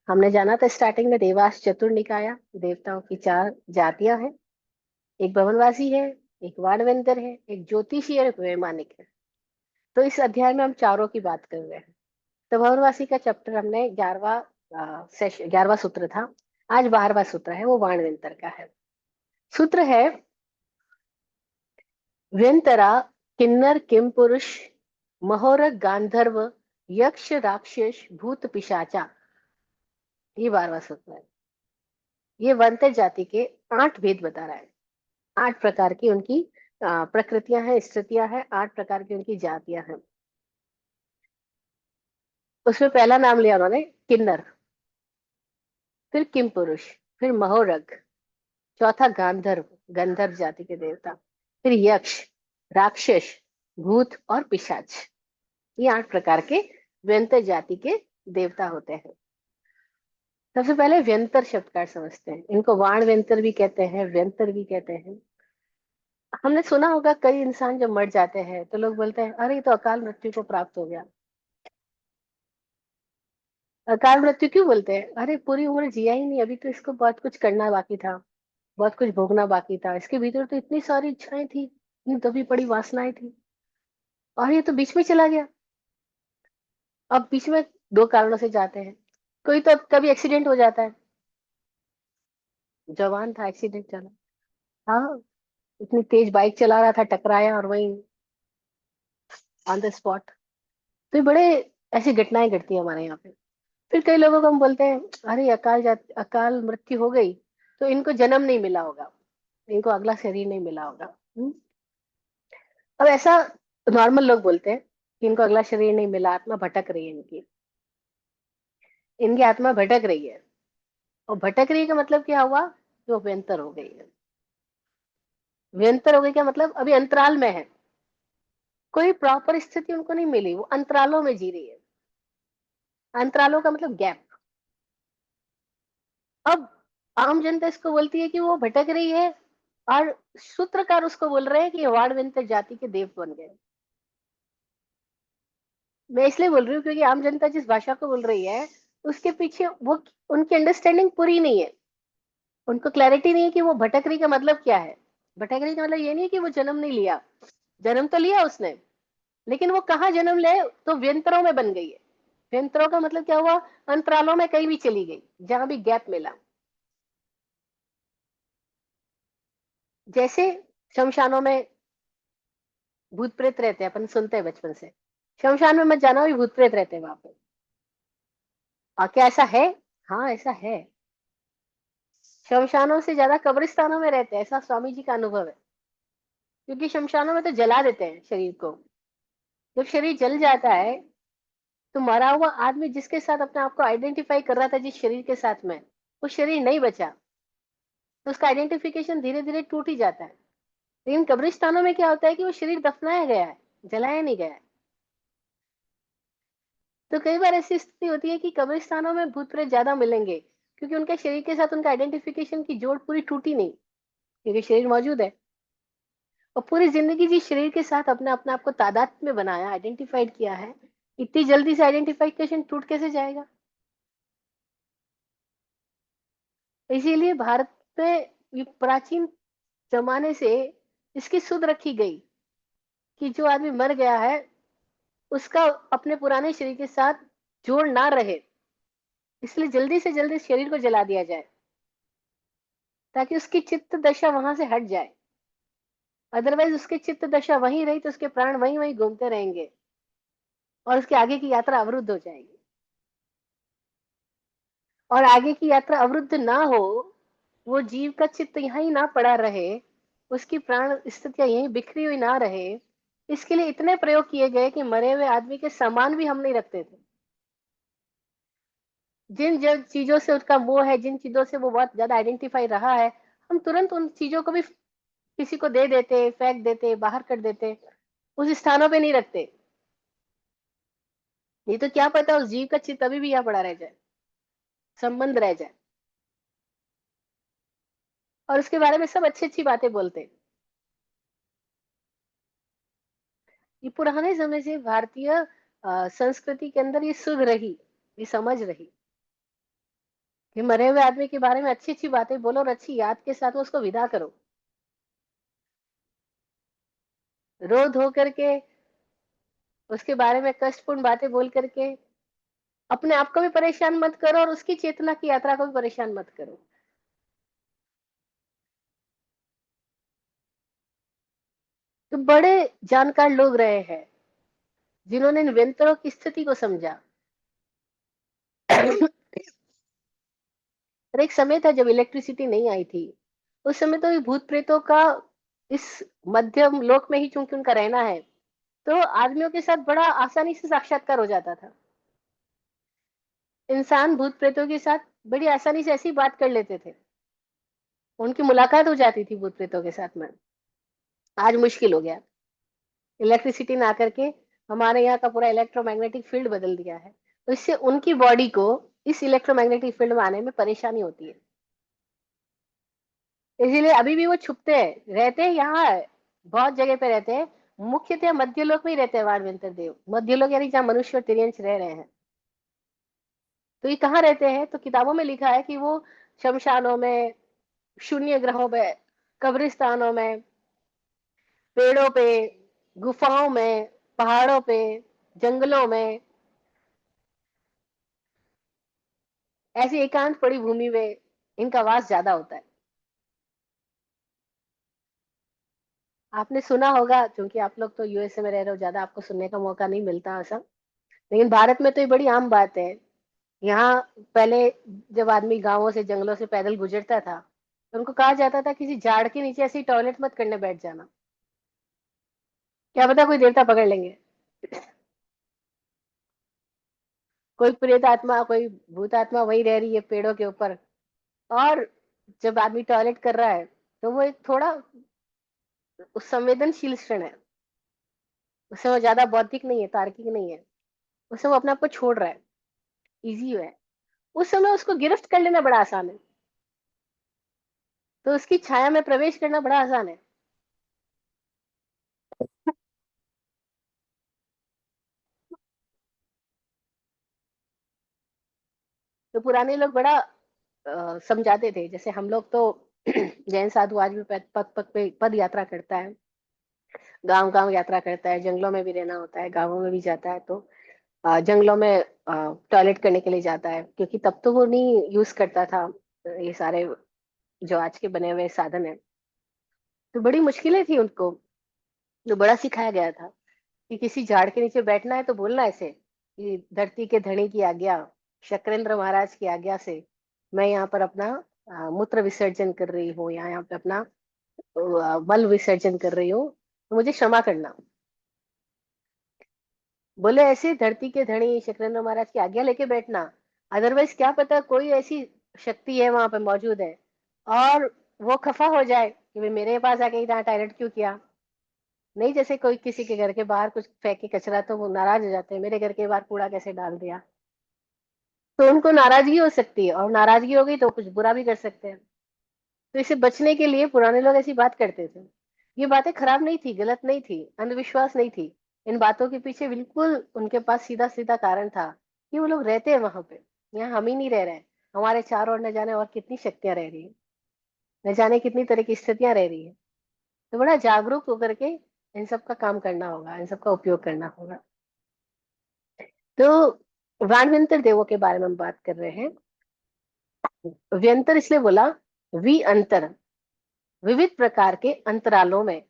हमने जाना था स्टार्टिंग में, देवास चतुर निकाया, देवताओं की 4 जातियां हैं, एक भवनवासी है, एक वाणवेंद्र है, एक ज्योतिषी है, एक वैमानिक है। तो इस अध्याय में हम चारों की बात कर रहे हैं। तो भवनवासी का चैप्टर हमने 11वां सूत्र था, आज 12वां सूत्र है, वो वाणवेंद्र का है। सूत्र है, व्यंतरा किन्नर किम पुरुष महोर गांधर्व यक्ष राक्षस भूत पिशाचा। ये 12वां सूत्र है। ये वंतर जाति के 8 भेद बता रहा है, 8 प्रकार की उनकी प्रकृतियां हैं, स्थितियां हैं, 8 प्रकार की उनकी जातियां हैं। उसमें पहला नाम लिया उन्होंने किन्नर, फिर किम पुरुष, फिर महोरग, चौथा गांधर्व, गंधर्व जाति के देवता, फिर यक्ष, राक्षस, भूत और पिशाच। ये 8 प्रकार के व्यंतर जाति के देवता होते हैं। सबसे पहले व्यंतर शब्द का अर्थ समझते हैं, इनको वाण व्यंतर भी कहते हैं, व्यंतर भी कहते हैं। हमने सुना होगा कई इंसान जब मर जाते हैं तो लोग बोलते हैं अरे ये तो अकाल मृत्यु को प्राप्त हो गया। अकाल मृत्यु क्यों बोलते हैं, अरे पूरी उम्र जिया ही नहीं, अभी तो इसको बहुत कुछ करना बाकी था, बहुत कुछ भोगना बाकी था, इसके भीतर तो इतनी सारी इच्छाएं थी, इतनी दबी पड़ी वासनाएं थी, और ये तो बीच में चला गया। अब बीच में 2 कारणों से जाते हैं, कोई तो कभी एक्सीडेंट हो जाता है, जवान था एक्सीडेंट चला, हाँ, इतनी तेज बाइक चला रहा था, टकराया और वहीं ऑन द स्पॉट। तो ये बड़े ऐसी घटनाएं घटती है हमारे यहाँ पे। फिर कई लोगों को हम बोलते हैं अरे अकाल मृत्यु हो गई, तो इनको जन्म नहीं मिला होगा, इनको अगला शरीर नहीं मिला होगा। अब ऐसा नॉर्मल लोग बोलते हैं कि इनको अगला शरीर नहीं मिला, आत्मा भटक रही है इनकी, इनकी आत्मा भटक रही है। और भटक रही है का मतलब क्या हुआ, कि वो व्यंतर हो गई है। व्यंतर हो गई क्या मतलब, अभी अंतराल में है, कोई प्रॉपर स्थिति उनको नहीं मिली, वो अंतरालों में जी रही है। अंतरालों का मतलब गैप। अब आम जनता इसको बोलती है कि वो भटक रही है, और सूत्रकार उसको बोल रहे हैं कि वाणवंत जाति के देव बन गए। मैं इसलिए बोल रही हूँ क्योंकि आम जनता जिस भाषा को बोल रही है, उसके पीछे वो, उनकी अंडरस्टैंडिंग पूरी नहीं है, उनको क्लैरिटी नहीं है कि वो भटक रही का मतलब क्या है। भटक रही का मतलब ये नहीं है कि वो जन्म नहीं लिया, जन्म तो लिया उसने, लेकिन वो कहाँ जन्म ले, तो व्यंतरों में बन गई है। व्यंतरों का मतलब क्या हुआ? अंतरालों में कहीं भी चली गई, जहां भी गैप मिला। जैसे शमशानों में भूत प्रेत रहते हैं, अपन सुनते हैं बचपन से। शमशान में मत जाना, भी भूत प्रेत रहते हैं वहां पे। और क्या ऐसा है? हाँ, ऐसा है। शमशानों से ज्यादा कब्रिस्तानों में रहते हैं, ऐसा स्वामी जी का अनुभव है। क्योंकि शमशानों में तो जला देते हैं शरीर को। जब शरीर जल जाता है, तो मरा हुआ आदमी जिसके साथ अपने आप को आइडेंटिफाई कर रहा था, जिस शरीर के साथ में, वो शरीर नहीं बचा। तो उसका आइडेंटिफिकेशन धीरे धीरे टूट ही जाता है। लेकिन कब्रिस्तानों में क्या होता है कि वो शरीर दफनाया गया है, जलाया नहीं गया है। तो कई बार ऐसी स्थिति होती है कि कब्रिस्तानों में भूत प्रेत ज्यादा मिलेंगे, क्योंकि उनके शरीर के साथ उनका आइडेंटिफिकेशन की जोड़ पूरी टूटी नहीं, क्योंकि शरीर मौजूद है। और पूरी जिंदगी जिस शरीर के साथ अपने अपने आप को तादाद में बनाया, आइडेंटिफाइड किया है, इतनी जल्दी से आइडेंटिफिकेशन टूट कैसे जाएगा? इसीलिए भारत में ये प्राचीन जमाने से इसकी सुध रखी गई कि जो आदमी मर गया है, उसका अपने पुराने शरीर के साथ जोड़ ना रहे, इसलिए जल्दी से जल्दी शरीर को जला दिया जाए, ताकि उसकी चित्त दशा वहां से हट जाए। अदरवाइज उसकी चित्त दशा वहीं रही तो उसके प्राण वहीं वहीं घूमते रहेंगे, और उसकी आगे की यात्रा अवरुद्ध हो जाएगी। और आगे की यात्रा अवरुद्ध ना हो, वो जीव का चित्त यहाँ ही ना पड़ा रहे, उसकी प्राण स्थितियां यहीं बिखरी हुई ना रहे, इसके लिए इतने प्रयोग किए गए कि मरे हुए आदमी के सामान भी हम नहीं रखते थे। जिन जो चीजों से उसका मोह है, जिन चीजों से वो बहुत ज्यादा आइडेंटिफाई रहा है, हम तुरंत उन चीजों को भी किसी को दे देते, फेंक देते, बाहर कर देते, उस स्थानों पे नहीं रखते। ये तो क्या पता उस जीव का चित्त अभी भी यहाँ पड़ा रह जाए, संबंध रह जाए, और उसके बारे में सब अच्छी अच्छी बातें बोलते हैं। ये पुराने समय से भारतीय संस्कृति के अंदर ये सुध रही, ये समझ रही कि मरे हुए आदमी के बारे में अच्छी अच्छी बातें बोलो, और अच्छी याद के साथ उसको विदा करो। रो धो करके उसके बारे में कष्टपूर्ण बातें बोल करके अपने आप को भी परेशान मत करो, और उसकी चेतना की यात्रा को भी परेशान मत करो। तो बड़े जानकार लोग रहे हैं जिन्होंने इन व्यंतरों की स्थिति को समझा। और एक समय था जब इलेक्ट्रिसिटी नहीं आई थी, उस समय तो ये भूत प्रेतों का इस मध्यम लोक में ही चूंकि उनका रहना है, तो आदमियों के साथ बड़ा आसानी से साक्षात्कार हो जाता था। इंसान भूत प्रेतों के साथ बड़ी आसानी से ऐसी बात कर लेते थे, उनकी मुलाकात हो जाती थी भूत प्रेतों के साथ में। आज मुश्किल हो गया, इलेक्ट्रिसिटी ना करके हमारे यहाँ का पूरा इलेक्ट्रोमैग्नेटिक फील्ड बदल दिया है, तो इससे उनकी बॉडी को इस इलेक्ट्रोमैग्नेटिक फील्ड में आने में परेशानी होती है। इसीलिए अभी भी वो छुपते हैं, रहते हैं यहाँ, बहुत जगह पे रहते हैं। मुख्यतः मध्यलोक में ही रहते हैं वाणवंतर देव, मध्यलोक यानी जहाँ मनुष्य और तिर्यंश रह रहे हैं। तो ये कहाँ रहते हैं? तो किताबों में लिखा है कि वो शमशानों में, शून्य ग्रहों पे, कब्रिस्तानों में, पेड़ों पे, गुफाओं में, पहाड़ों पे, जंगलों में, ऐसी एकांत पड़ी भूमि में इनका वास ज्यादा होता है। आपने सुना होगा, क्योंकि आप लोग तो यूएसए में रह रहे हो, ज्यादा आपको सुनने का मौका नहीं मिलता ऐसा। लेकिन भारत में तो ये बड़ी आम बात है। यहाँ पहले जब आदमी गांवों से, जंगलों से पैदल गुजरता था, तो उनको कहा जाता था किसी झाड़ के नीचे ऐसे ही टॉयलेट मत करने बैठ जाना, क्या पता कोई देवता पकड़ लेंगे, कोई प्रेत आत्मा, कोई भूत आत्मा वही रह रही है पेड़ों के ऊपर। और जब आदमी टॉयलेट कर रहा है, तो वो एक थोड़ा संवेदनशील क्षण है, उससे वो ज्यादा बौद्धिक नहीं है, तार्किक नहीं है, उससे वो अपने आप को छोड़ रहा है, इजी है। उस समय उसको गिरफ्त कर लेना बड़ा आसान है, तो उसकी छाया में प्रवेश करना बड़ा आसान है। तो पुराने लोग बड़ा समझाते थे। जैसे हम लोग तो जैन साधु आज भी पद पद पद पे पद यात्रा करता है, गांव गांव यात्रा करता है, जंगलों में भी रहना होता है, गांवों में भी जाता है। तो जंगलों में टॉयलेट करने के लिए जाता है, क्योंकि तब तो वो नहीं यूज करता था ये सारे जो आज के बने हुए साधन है। तो बड़ी मुश्किलें थी उनको, जो बड़ा सिखाया गया था कि किसी झाड़ के नीचे बैठना है तो बोलना ऐसे कि धरती के धणी की आज्ञा, शक्रेंद्र महाराज की आज्ञा से मैं यहाँ पर अपना मूत्र विसर्जन कर रही हूँ, या यहाँ पे अपना मल विसर्जन कर रही हूँ, तो मुझे क्षमा करना। बोले ऐसे धरती के धणी शक्रेंद्र महाराज की आज्ञा लेके बैठना, अदरवाइज क्या पता कोई ऐसी शक्ति है वहां पे मौजूद है और वो खफा हो जाए कि भाई मेरे पास आके इतना टॉयलेट क्यों किया। नहीं, जैसे कोई किसी के घर के बाहर कुछ फेंके कचरा तो वो नाराज हो जाते हैं, मेरे घर के बाहर कूड़ा कैसे डाल दिया। तो उनको नाराजगी हो सकती है, और नाराजगी हो गई तो कुछ बुरा भी कर सकते हैं। तो इसे बचने के लिए पुराने लोग ऐसी बात करते थे। ये बातें खराब नहीं थी, गलत नहीं थी, अंधविश्वास नहीं थी। इन बातों के पीछे बिल्कुल उनके पास सीधा सीधा कारण था कि वो लोग रहते हैं वहां पे। यहाँ हम ही नहीं रह रहे, हमारे चारों ओर न जाने और कितनी शक्तियां रह रही है, न जाने कितनी तरह की स्थितियां रह रही है। तो बड़ा जागरूक होकर के इन सब का काम करना होगा, इन सब का उपयोग करना होगा। तो वानवंतर देवों के बारे में हम बात कर रहे हैं। व्यंतर इसलिए बोला, वी अंतर, विविध प्रकार के अंतरालों में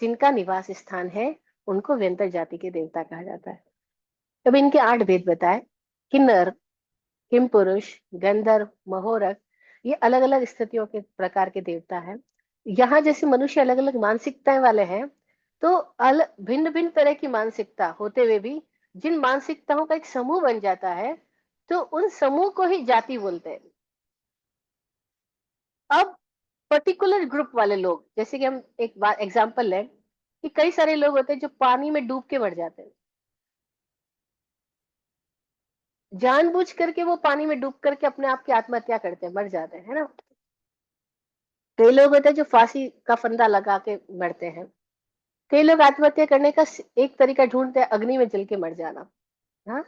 जिनका निवास स्थान है, उनको व्यंतर जाति के देवता कहा जाता है। अब इनके 8 भेद बताए। किन्नर, किम पुरुष, गंधर्व, महोरक, ये अलग अलग स्थितियों के प्रकार के देवता हैं। यहाँ जैसे मनुष्य अलग अलग मानसिकताएं वाले हैं, तो भिन्न भिन्न तरह की मानसिकता होते हुए भी जिन मानसिकताओं का एक समूह बन जाता है, तो उन समूह को ही जाति बोलते हैं। अब पर्टिकुलर ग्रुप वाले लोग, जैसे कि हम एक बार एग्जांपल लें कि कई सारे लोग होते हैं जो पानी में डूब के मर जाते हैं, जानबूझ करके वो पानी में डूब करके अपने आप की आत्महत्या करते हैं, मर जाते हैं, है ना। कई लोग होते हैं जो फांसी का फंदा लगा के मरते हैं। कई लोग आत्महत्या करने का एक तरीका ढूंढते हैं, अग्नि में जल के मर जाना। हाँ,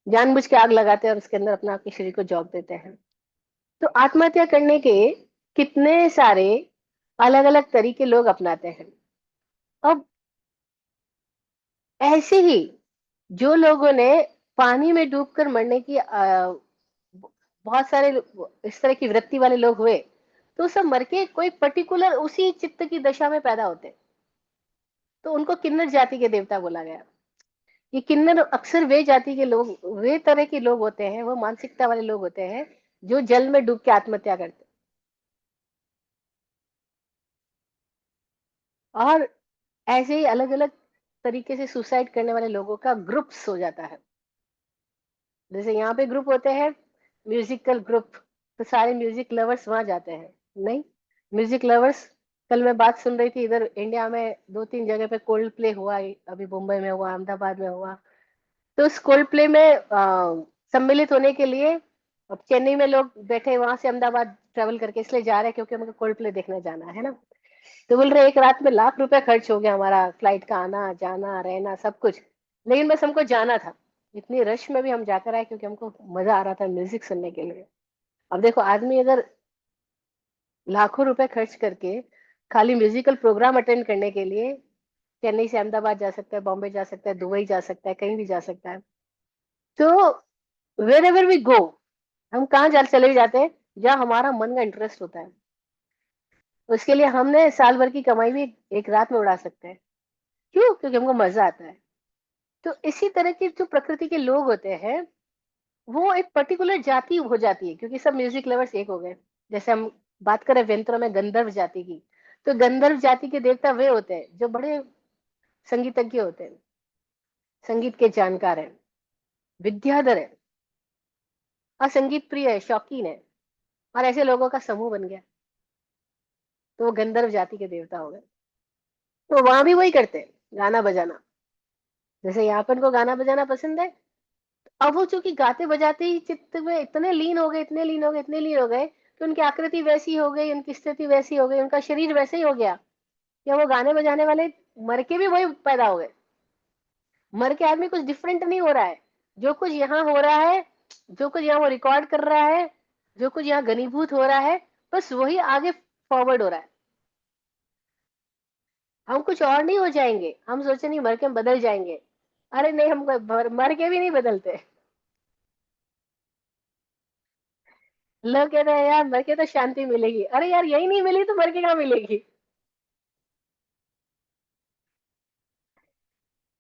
जानबूझ के आग लगाते हैं और उसके अंदर अपना आपके शरीर को झोंक देते हैं। तो आत्महत्या करने के कितने सारे अलग अलग तरीके लोग अपनाते हैं। अब ऐसे ही जो लोगों ने पानी में डूबकर मरने की बहुत सारे इस तरह की वृत्ति वाले लोग हुए, तो सब मर के कोई पर्टिकुलर उसी चित्त की दशा में पैदा होते, तो उनको किन्नर जाति के देवता बोला गया। ये किन्नर अक्सर वे जाति के लोग, वे तरह के लोग होते हैं, वो मानसिकता वाले लोग होते हैं जो जल में डूब के आत्महत्या करते हैं। और ऐसे ही अलग अलग तरीके से सुसाइड करने वाले लोगों का ग्रुप्स हो जाता है। जैसे यहाँ पे ग्रुप होते हैं, म्यूजिकल ग्रुप, तो सारे म्यूजिक लवर्स वहां जाते हैं। नहीं, म्यूजिक लवर्स, कल मैं बात सुन रही थी, इधर इंडिया में 2-3 जगह पे कोल्ड प्ले हुआ, अभी मुंबई में हुआ, अहमदाबाद में हुआ। तो उस कोल्ड प्ले में सम्मिलित होने के लिए अब चेन्नई में लोग बैठे, वहां से अहमदाबाद ट्रेवल करके इसलिए जा रहे हैं क्योंकि हमको कोल्ड प्ले देखने जाना है ना। तो बोल रहे एक रात में ₹1,00,000 खर्च हो गया हमारा, फ्लाइट का आना जाना रहना सब कुछ, लेकिन बस हमको जाना था। इतनी रश में भी हम जाकर आए क्योंकि हमको मजा आ रहा था म्यूजिक सुनने के लिए। अब देखो, आदमी अगर लाखों रुपए खर्च करके खाली म्यूजिकल प्रोग्राम अटेंड करने के लिए चेन्नई से अहमदाबाद जा सकता है, बॉम्बे जा सकता है, दुबई जा सकता है, कहीं भी जा सकता है। तो वेर एवर वी गो, हम कहाँ चले जाते हैं जहाँ हमारा मन का इंटरेस्ट होता है। उसके लिए हमने साल भर की कमाई भी एक रात में उड़ा सकते हैं। क्यों? क्योंकि हमको मजा आता है। तो इसी तरह के जो प्रकृति के लोग होते हैं, वो एक पर्टिकुलर जाति हो जाती है, क्योंकि सब म्यूजिक लवर्स एक हो गए। जैसे हम बात करें व्यंतरों में गंधर्व जाति की, तो गंधर्व जाति के देवता वे होते हैं जो बड़े संगीतज्ञ होते हैं, संगीत के जानकार हैं, विद्याधर है, और संगीत प्रिय है, शौकीन है, और ऐसे लोगों का समूह बन गया, तो वो गंधर्व जाति के देवता हो गए। तो वहां भी वही करते हैं, गाना बजाना। जैसे यहाँ पर उनको गाना बजाना पसंद है, अब वो चूंकि गाते बजाते ही चित्त में इतने लीन हो गए, इतने लीन हो गए, इतने लीन हो गए कि उनकी आकृति वैसी हो गई, उनकी स्थिति वैसी हो गई, उनका शरीर वैसे ही हो गया कि वो गाने बजाने वाले मर के भी वही पैदा हो गए। मर के आदमी कुछ डिफरेंट नहीं हो रहा है। जो कुछ यहाँ हो रहा है, जो कुछ यहाँ वो रिकॉर्ड कर रहा है, जो कुछ यहाँ घनीभूत हो रहा है, बस वही आगे फॉरवर्ड हो रहा है। हम कुछ और नहीं हो जाएंगे, हम सोचे नहीं मर के हम बदल जाएंगे। अरे नहीं, हम मर के भी नहीं बदलते। लोग कहते हैं यार मर के तो शांति मिलेगी, अरे यार यही नहीं मिली तो मर के कहाँ मिलेगी।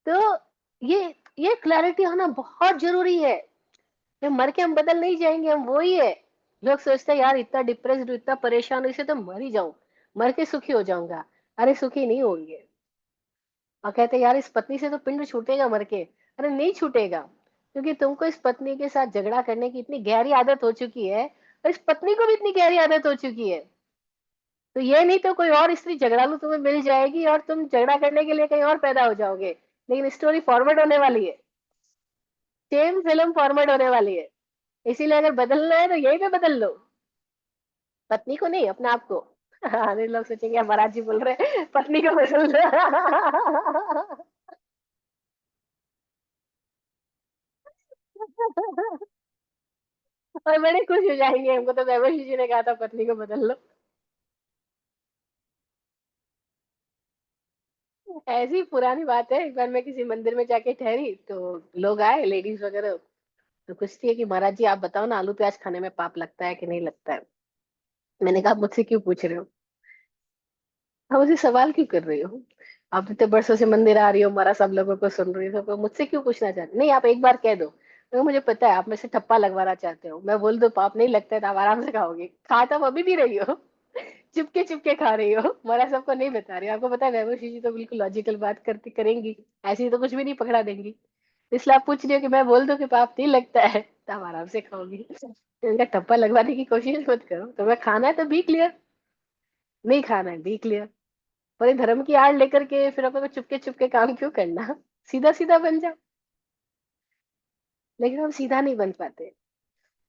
तो ये ये क्लैरिटी आना बहुत जरूरी है। ये मर के हम बदल नहीं जाएंगे, हम वही है। लोग सोचते हैं यार इतना डिप्रेस्ड हूँ, इतना परेशान हूँ, इसे तो मर ही जाऊं, मर के सुखी हो जाऊंगा। अरे सुखी नहीं होंगे। और कहते हैं यार इस पत्नी से तो पिंड छूटेगा मर के, अरे नहीं छूटेगा। क्योंकि तुमको इस पत्नी के साथ झगड़ा करने की इतनी गहरी आदत हो चुकी है, और इस पत्नी को भी इतनी गहरी आदत हो चुकी है। तो ये नहीं तो कोई और स्त्री झगड़ालू तुम्हें मिल जाएगी और तुम झगड़ा करने के लिए कहीं और पैदा हो जाओगे। लेकिन स्टोरी फॉरवर्ड होने वाली है, सेम फिल्म फॉरवर्ड होने वाली है। इसीलिए अगर बदलना है तो यही पे बदल लो। पत्नी को नहीं, अपने आप को। अरे लोग सोचेंगे महाराज जी बोल रहे हैं पत्नी को बदल लो। और बड़े खुश हो जाएंगे, हमको तो देवर्षि जी ने कहा था पत्नी को बदल लो। ऐसी पुरानी बात है, एक बार मैं किसी मंदिर में जाके ठहरी तो लोग आए, लेडीज वगैरह। तो पूछती है कि महाराज जी आप बताओ ना, आलू प्याज खाने में पाप लगता है कि नहीं लगता है। मैंने कहा, "आप मुझसे क्यों पूछ रहे हो? आप मुझे सवाल क्यों कर रही हो? आप इतने वर्षों से मंदिर आ रही हो, हमारा सब लोगों को सुन रही हो, तो मुझसे क्यों पूछना चाहते? नहीं, आप एक बार कह दो। तो मुझे पता है आप मेरे से ठप्पा लगवाना चाहते हो, मैं बोल दो पाप नहीं लगता है तो आप आराम से खाओगे, खा तो आप अभी भी रही हो। चुपके चुपके खा रही हो, हमारा सबको नहीं बता रही हो। आपको पता है वैभव जी तो बिल्कुल लॉजिकल बात करती करेंगी, ऐसी तो कुछ भी नहीं पकड़ा देंगी। इसलिए आप पूछ रही हो कि मैं बोल दूं कि पाप नहीं लगता है तो आप आराम से खाओगी। इनका ठप्पा लगवाने की कोशिश मत करो, तुम्हें खाना है तो बी क्लियर, नहीं खाना है बी क्लियर। पर ये धर्म की आड़ लेकर के फिर अपने को चुपके चुपके काम क्यों करना, सीधा सीधा बन जाओ। लेकिन हम सीधा नहीं बन पाते,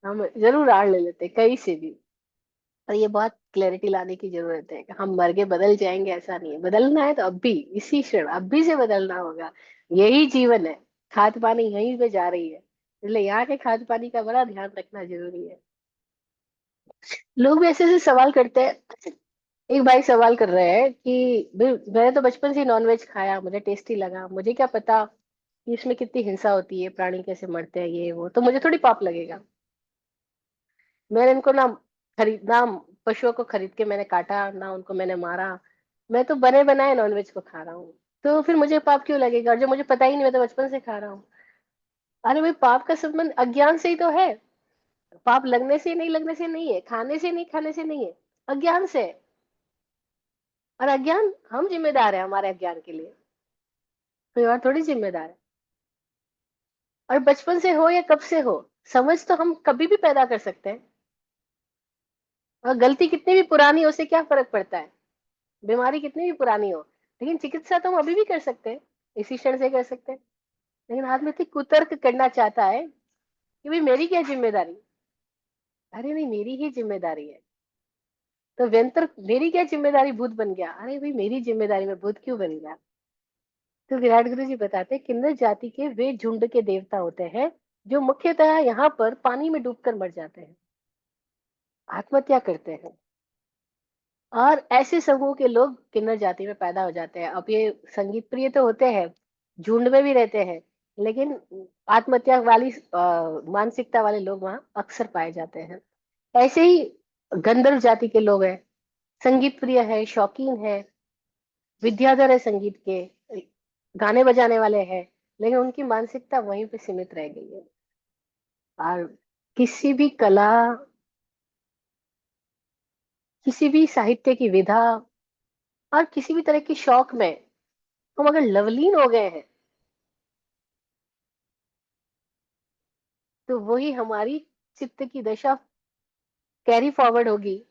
हम जरूर आड़ ले लेते कहीं से भी। और ये बहुत क्लैरिटी लाने की जरूरत है कि हम मर के बदल जाएंगे, ऐसा नहीं है। बदलना है तो अभी इसी क्षण अभी से बदलना होगा। यही जीवन है, खाद पानी यहीं पे जा रही है, इसलिए यहाँ के खाद पानी का बड़ा ध्यान रखना जरूरी है। लोग भी ऐसे ऐसे सवाल करते हैं। एक भाई सवाल कर रहे हैं कि भाई मैंने तो बचपन से नॉनवेज खाया, मुझे टेस्टी लगा, मुझे क्या पता कि इसमें कितनी हिंसा होती है, प्राणी कैसे मरते हैं, ये वो, तो मुझे थोड़ी पाप लगेगा। मैंने इनको ना खरीद ना, पशुओं को खरीद के मैंने काटा ना, उनको मैंने मारा। मैं तो बने बनाए नॉनवेज को खा रहा हूँ, तो फिर मुझे पाप क्यों लगेगा? और जो मुझे पता ही नहीं, मैं तो बचपन से खा रहा हूँ। अरे भाई पाप का संबंध अज्ञान से ही तो है। पाप लगने से नहीं, लगने से नहीं है, खाने से नहीं, खाने से नहीं है, अज्ञान से है। और अज्ञान, हम जिम्मेदार है हमारे अज्ञान के लिए, कोई और थोड़ी जिम्मेदार है। और बचपन से हो या कब से हो, समझ तो हम कभी भी पैदा कर सकते हैं। और गलती कितनी भी पुरानी हो, उससे क्या फर्क पड़ता है? बीमारी कितनी भी पुरानी हो, लेकिन चिकित्सा तो हम अभी भी कर सकते हैं, इसी क्षण से कर सकते हैं। लेकिन आदमी तो कुतर्क करना चाहता है कि भाई मेरी क्या जिम्मेदारी। अरे नहीं, मेरी ही जिम्मेदारी है। तो व्यंतर मेरी क्या जिम्मेदारी, भूत बन गया, अरे भाई मेरी जिम्मेदारी में भूत क्यों बन गया? तो विराट गुरु जी बताते हैं किन्नर जाति के वे झुंड के देवता होते हैं जो मुख्यतः यहाँ पर पानी में डूबकर मर जाते हैं, आत्महत्या करते हैं। और ऐसे समूह के लोग किन्नर जाति में पैदा हो जाते हैं। अब ये संगीत प्रिय तो होते हैं, झुंड में भी रहते हैं, लेकिन आत्महत्या वाली मानसिकता वाले लोग वहां अक्सर पाए जाते हैं। ऐसे ही गंधर्व जाति के लोग हैं, संगीत प्रिय है, शौकीन है, विद्याधर है, संगीत के गाने बजाने वाले हैं, लेकिन उनकी मानसिकता वहीं पे सीमित रह गई है। और किसी भी कला, किसी भी साहित्य की विधा और किसी भी तरह के शौक में हम अगर लवलीन हो गए हैं, तो वही हमारी चित्त की दशा कैरी फॉरवर्ड होगी,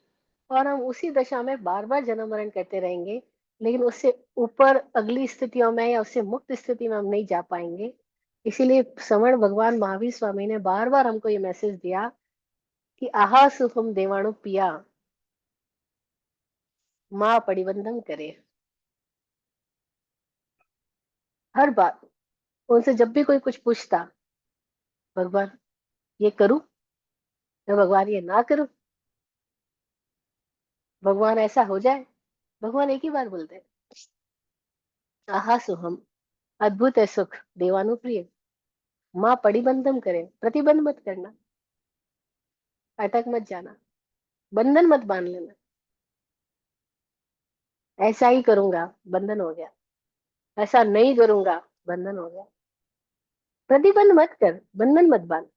और हम उसी दशा में बार बार जन्म मरण करते रहेंगे। लेकिन उससे ऊपर अगली स्थितियों में या उससे मुक्त स्थिति में हम नहीं जा पाएंगे। इसीलिए समण भगवान महावीर स्वामी ने बार बार हमको ये मैसेज दिया कि आहा सुखम देवाणु पिया, माँ परिबंधम करे। हर बार उनसे जब भी कोई कुछ पूछता, भगवान ये करूं या भगवान ये ना करूं, भगवान ऐसा हो जाए, भगवान एक ही बार बोलते हैं, आहा सुहम, अद्भुत है सुख देवानुप्रिय। माँ पड़ी बंधन करे, प्रतिबंध मत करना, अटक मत जाना, बंधन मत बांध लेना। ऐसा ही करूंगा, बंधन हो गया। ऐसा नहीं करूंगा, बंधन हो गया। प्रतिबंध मत कर, बंधन मत बांध।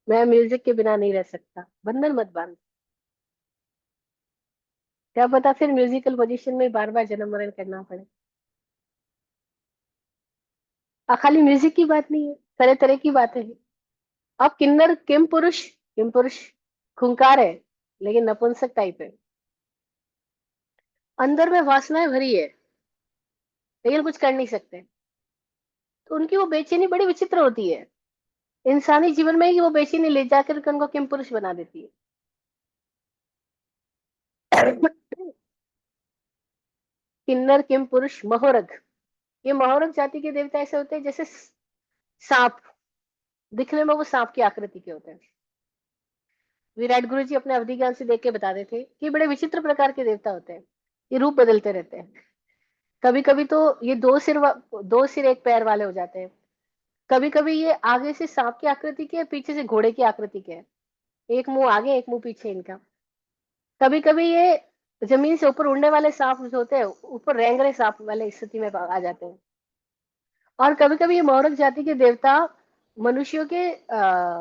मैं म्यूजिक के बिना नहीं रह सकता, बंधन मत बांध। क्या पता फिर म्यूजिकल पोजीशन में बार बार जन्म मरण करना पड़े। खाली म्यूजिक की बात नहीं है, तरह तरह की बातें हैं। अब किन्नर किम पुरुष खूंखार है, लेकिन नपुंसक टाइप है। अंदर में वासनाएं भरी है, लेकिन कुछ कर नहीं सकते। तो उनकी वो बेचैनी बड़ी विचित्र होती है। इंसानी जीवन में ही वो बेचैनी ले जाकर के उनको किम पुरुष बना देती है। किन्नर किम पुरुष महोरग, ये महोरग जाति के देवता ऐसे होते हैं जैसे सांप। दिखने में वो सांप की आकृति के होते हैं। विराट गुरु जी अपने अवधि ज्ञान से देख के बताते थे कि बड़े विचित्र प्रकार के देवता होते हैं। ये रूप बदलते रहते हैं। कभी कभी तो ये दो सिर एक पैर वाले हो जाते हैं। कभी कभी ये आगे से सांप की आकृति के, पीछे से घोड़े की आकृति के हैं। एक मुंह आगे, एक मुंह पीछे इनका। कभी कभी ये जमीन से ऊपर उड़ने वाले सांप जो होते हैं, ऊपर रेंग रहे सांप वाले स्थिति में आ जाते हैं। और कभी कभी ये मौरक जाति के देवता मनुष्यों के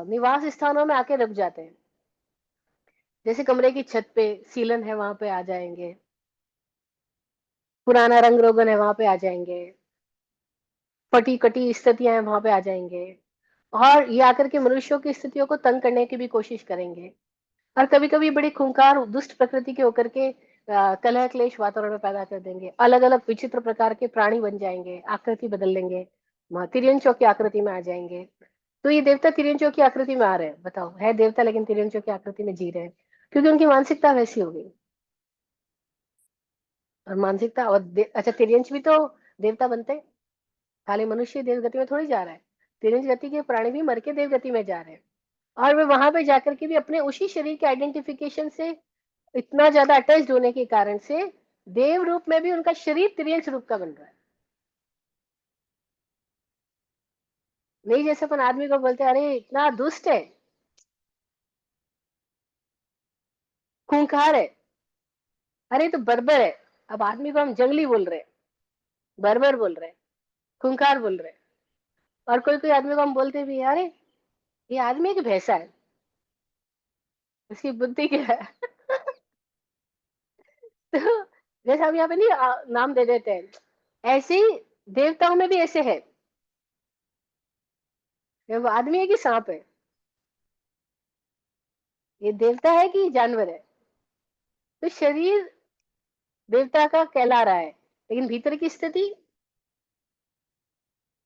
निवास स्थानों में आके रुक जाते हैं। जैसे कमरे की छत पे सीलन है, वहां पे आ जाएंगे। पुराना रंग रोगन है, वहां पे आ जाएंगे। फटी कटी स्थितियां हैं, वहां पे आ जाएंगे। और ये आकर के मनुष्यों की स्थितियों को तंग करने की भी कोशिश करेंगे। और कभी कभी बड़ी खूंखार दुष्ट प्रकृति के होकर के कलह क्लेश वातावरण में पैदा कर देंगे। अलग अलग विचित्र प्रकार के प्राणी बन जाएंगे, आकृति बदल लेंगे, तिरंचों की आकृति में आ जाएंगे। तो ये देवता तिरंचों की आकृति में आ रहे हैं, बताओ, है देवता लेकिन तिरंचों की आकृति में जी रहे हैं। क्योंकि उनकी मानसिकता वैसी हो गई। और मानसिकता और अच्छा, तिरंच भी तो देवता बनते हैं। खाली मनुष्य देवगति में थोड़ी जा रहा है। तिरंज गति के प्राणी भी मर के देवगति में जा रहे हैं। और वे वहां पे जाकर के भी अपने उसी शरीर के आइडेंटिफिकेशन से इतना ज्यादा अटैच होने के कारण से देव रूप में भी उनका शरीर त्रियंश रूप का बन रहा है। नहीं, जैसे अपन आदमी को बोलते हैं अरे इतना दुष्ट है, खूंखार है, अरे तो बर्बर है। अब आदमी को हम जंगली बोल रहे हैं, बर्बर बोल रहे हैं, खूंखार बोल रहे हैं। और कोई कोई आदमी को हम बोलते भी हैं, अरे ये आदमी है कि भैंसा है, इसकी बुद्धि क्या है। तो जैसे हम यहाँ पे नहीं नाम दे देते हैं, ऐसे ही देवताओं में भी ऐसे है। ये वो आदमी है कि सांप है, ये देवता है कि जानवर है। तो शरीर देवता का कहला रहा है, लेकिन भीतर की स्थिति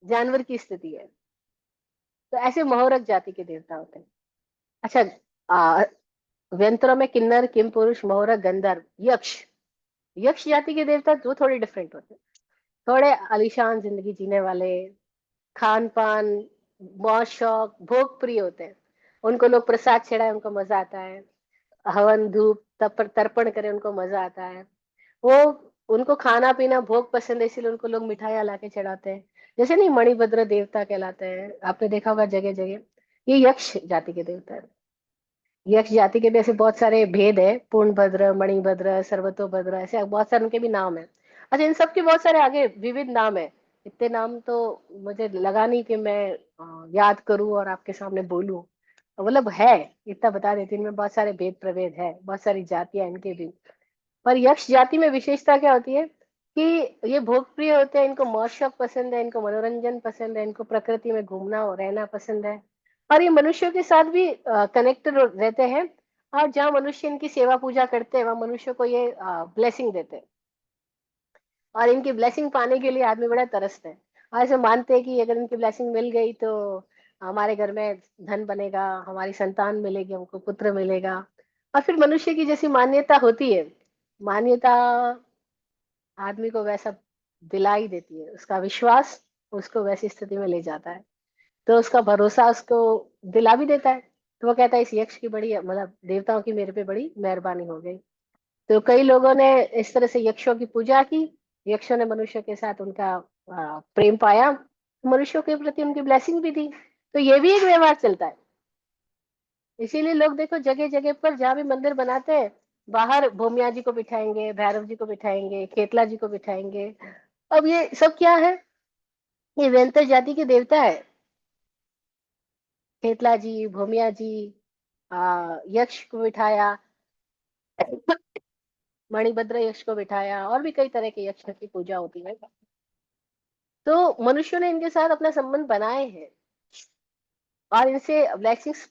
जानवर की स्थिति है। तो ऐसे महोरक जाति के देवता होते हैं। अच्छा, आ, व्यंतरों में किन्नर किम पुरुष महोरक गंधर्व यक्ष, यक्ष जाति के देवता जो थोड़े डिफरेंट होते हैं। थोड़े आलीशान जिंदगी जीने वाले, खान पान, मौज शौक, भोग प्रिय होते हैं। उनको लोग प्रसाद चढ़ाए, उनको मजा आता है। हवन धूप तर्पण करे, उनको मजा आता है। वो उनको खाना पीना भोग पसंद है, इसीलिए उनको लोग मिठाइयाँ ला के चढ़ाते हैं। जैसे नहीं, मणिभद्र देवता कहलाते हैं, आपने देखा होगा जगह जगह। ये यक्ष जाति के देवता है। यक्ष जाति के भी ऐसे बहुत सारे भेद है, पूर्णभद्र, मणिभद्र, सर्वतोभद्र, ऐसे बहुत सारे उनके भी नाम है। अच्छा, इन सब के बहुत सारे आगे विविध नाम है। इतने नाम तो मुझे लगा नहीं कि मैं याद करूं और आपके सामने बोलूं। मतलब है, इतना बता देती हूँ, इनमें बहुत सारे भेद प्रभेद है, बहुत सारी जातियां इनके भी। पर यक्ष जाति में विशेषता क्या होती है कि ये भोग प्रिय होते हैं, इनको मौज शौक पसंद है, इनको मनोरंजन पसंद है, इनको प्रकृति में घूमना और रहना पसंद है। और ये मनुष्यों के साथ भी कनेक्टेड रहते हैं। और जहाँ मनुष्य इनकी सेवा पूजा करते हैं, वहाँ मनुष्य को ये ब्लेसिंग देते हैं। और इनकी ब्लेसिंग पाने के लिए आदमी बड़ा तरसते हैं। और ऐसे मानते हैं कि अगर इनकी ब्लेसिंग मिल गई तो हमारे घर में धन बनेगा, हमारी संतान मिलेगी, हमको पुत्र मिलेगा। और फिर मनुष्य की जैसी मान्यता होती है, मान्यता आदमी को वैसा दिला ही देती है, उसका विश्वास उसको वैसी स्थिति में ले जाता है। तो उसका भरोसा उसको दिला भी देता है। तो वो कहता है इस यक्ष की बड़ी, मतलब देवताओं की मेरे पे बड़ी मेहरबानी हो गई। तो कई लोगों ने इस तरह से यक्षों की पूजा की, यक्षों ने मनुष्य के साथ उनका प्रेम पाया, मनुष्यों के प्रति उनकी ब्लेसिंग भी थी। तो ये भी एक व्यवहार चलता है। इसीलिए लोग देखो जगह जगह पर जहाँ भी मंदिर बनाते हैं, बाहर भूमिया जी को बिठाएंगे, भैरव जी को बिठाएंगे, खेतला जी को बिठाएंगे। अब ये सब क्या है? ये वेंतर जाति के देवता है। खेतला जी, भूमिया जी, यक्ष को बिठाया, मणिभद्र यक्ष को बिठाया, और भी कई तरह के यक्ष की पूजा होती है। तो मनुष्यों ने इनके साथ अपना संबंध बनाए हैं, और इनसे ब्लेसिंग्स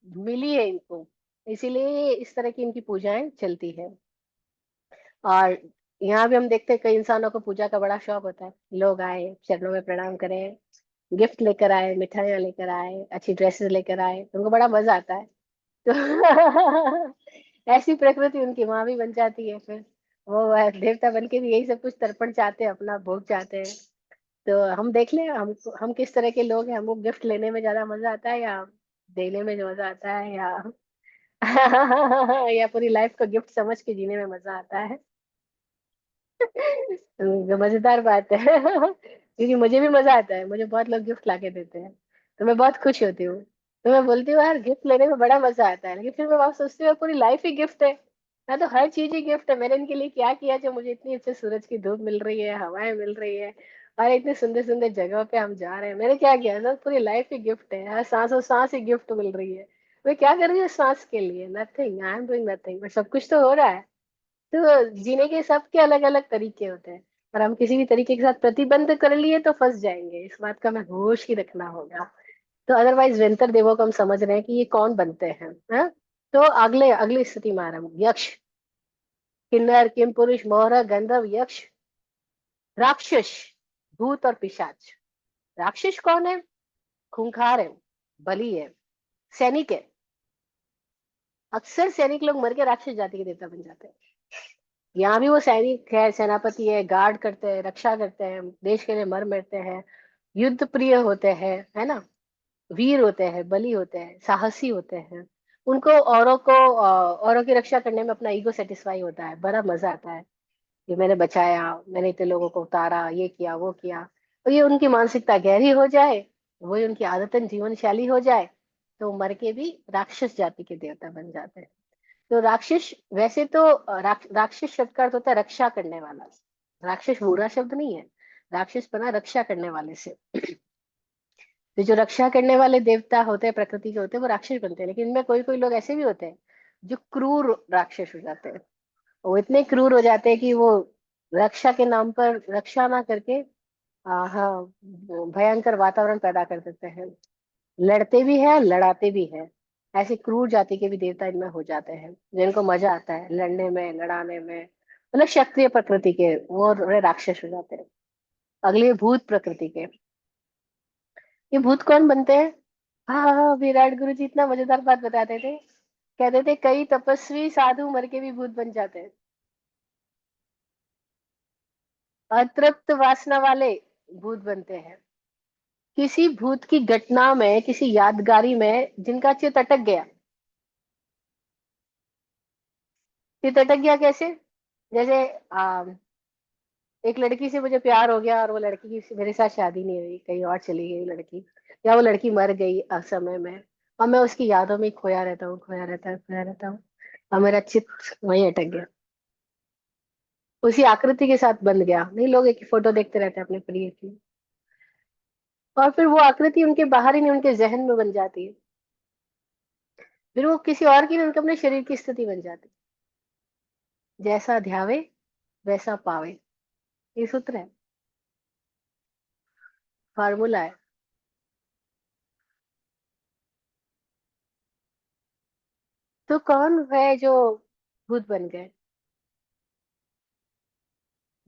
मिली है इनको। इसीलिए इस तरह की इनकी पूजाएं चलती है। और यहाँ भी हम देखते हैं कई इंसानों को पूजा का बड़ा शौक होता है। लोग आए, चरणों में प्रणाम करें, गिफ्ट लेकर आए, मिठाइयाँ लेकर आए, अच्छी ड्रेसेस लेकर आए, तो उनको बड़ा मजा आता है। तो ऐसी प्रकृति उनकी माँ भी बन जाती है फिर। वो देवता बन के भी यही सब कुछ तर्पण चाहते हैं, अपना भोग चाहते हैं। तो हम देख लें हम किस तरह के लोग हैं। हमको गिफ्ट लेने में ज्यादा मजा आता है, या देने में जो मजा आता है, या या पूरी लाइफ को गिफ्ट समझ के जीने में मजा आता है। मजेदार बात है। क्योंकि मुझे भी मजा आता है, मुझे बहुत लोग गिफ्ट लाके देते हैं, तो मैं बहुत खुश होती हूँ। तो मैं बोलती हूँ यार गिफ्ट लेने में बड़ा मजा आता है, लेकिन फिर मैं वापस सोचती हूँ पूरी लाइफ ही गिफ्ट है। मैं तो हर चीज ही गिफ्ट है। मैंने इनके लिए क्या किया जो मुझे इतनी अच्छे सूरज की धूप मिल रही है, हवाएं मिल रही है, और इतनी सुंदर सुंदर जगह पे हम जा रहे हैं। मैंने क्या किया? सर पूरी लाइफ ही गिफ्ट है। हर सांसों सांस ही गिफ्ट मिल रही है। मैं क्या कर रही हूँ सांस के लिए? Nothing, I am doing nothing, but सब कुछ तो हो रहा है। तो जीने के सबके अलग अलग तरीके होते हैं, और हम किसी भी तरीके के साथ प्रतिबंध कर लिए तो फंस जाएंगे। इस बात का हमें होश ही रखना होगा। तो अदरवाइज वेंतर देवों को हम समझ रहे हैं कि ये कौन बनते हैं, हाँ? तो अगले अगली स्थिति में आ रहा हूँ। यक्ष, किन्नर, किम पुरुष, मोहरा, गंधर्व, यक्ष, राक्षस, भूत और पिशाच। राक्षस कौन है? खूंखार है, बलि है, सैनिक है। अक्सर सैनिक लोग मर के राक्षस जाति के देवता बन जाते हैं। यहाँ भी वो सैनिक है, सेनापति है, गार्ड करते हैं, रक्षा करते हैं, देश के लिए मर मिटते हैं, युद्ध प्रिय होते हैं, है ना? वीर होते हैं, बली होते हैं, साहसी होते हैं। उनको औरों की रक्षा करने में अपना ईगो सेटिस्फाई होता है, बड़ा मजा आता है कि मैंने बचाया, मैंने इतने लोगों को उतारा, ये किया वो किया। और ये उनकी मानसिकता गहरी हो जाए, वही उनकी आदतन जीवन शैली हो जाए, तो मर के भी राक्षस जाति के देवता बन जाते हैं। तो राक्षस वैसे तो राक्षस शब्द का अर्थ होता है रक्षा करने वाला। राक्षस बुरा शब्द नहीं है। राक्षस बना रक्षा करने वाले से। तो जो रक्षा करने वाले देवता होते हैं, प्रकृति के होते हैं, वो राक्षस बनते हैं। लेकिन इनमें कोई कोई लोग ऐसे भी होते हैं जो क्रूर राक्षस हो जाते हैं। वो इतने क्रूर हो जाते हैं कि वो रक्षा के नाम पर रक्षा ना करके हाँ, भयंकर वातावरण पैदा कर देते हैं। लड़ते भी हैं, लड़ाते भी हैं। ऐसे क्रूर जाति के भी देवता इनमें हो जाते हैं, जिनको मजा आता है लड़ने में, लड़ाने में। मतलब क्षत्रिय प्रकृति के वो राक्षस हो जाते हैं। अगले भूत प्रकृति के। ये भूत कौन बनते हैं? हाँ हाँ हाँ, विराट गुरु जी इतना मजेदार बात बताते थे। कहते थे कई तपस्वी साधु मर के भी भूत बन जाते हैं। अतृप्त वासना वाले भूत बनते हैं। किसी भूत की घटना में, किसी यादगारी में जिनका चित अटक गया। चित अटक गया कैसे? जैसे एक लड़की से मुझे प्यार हो गया, और वो लड़की की मेरे साथ शादी नहीं हुई, कहीं और चली गई लड़की, या वो लड़की मर गई असमय में, और मैं उसकी यादों में खोया रहता हूँ, खोया रहता हूँ, खोया रहता हूँ, और मेरा चित्त वहीं अटक गया, उसी आकृति के साथ बंध गया। नहीं, लोग एक फोटो देखते रहते हैं अपने प्रिय की, और फिर वो आकृति उनके बाहर ही नहीं, उनके जहन में बन जाती है। फिर वो किसी और की नहीं, उनके अपने शरीर की स्थिति बन जाती है। जैसा ध्यावे वैसा पावे, ये सूत्र है, फार्मूला है। तो कौन है जो भूत बन गए?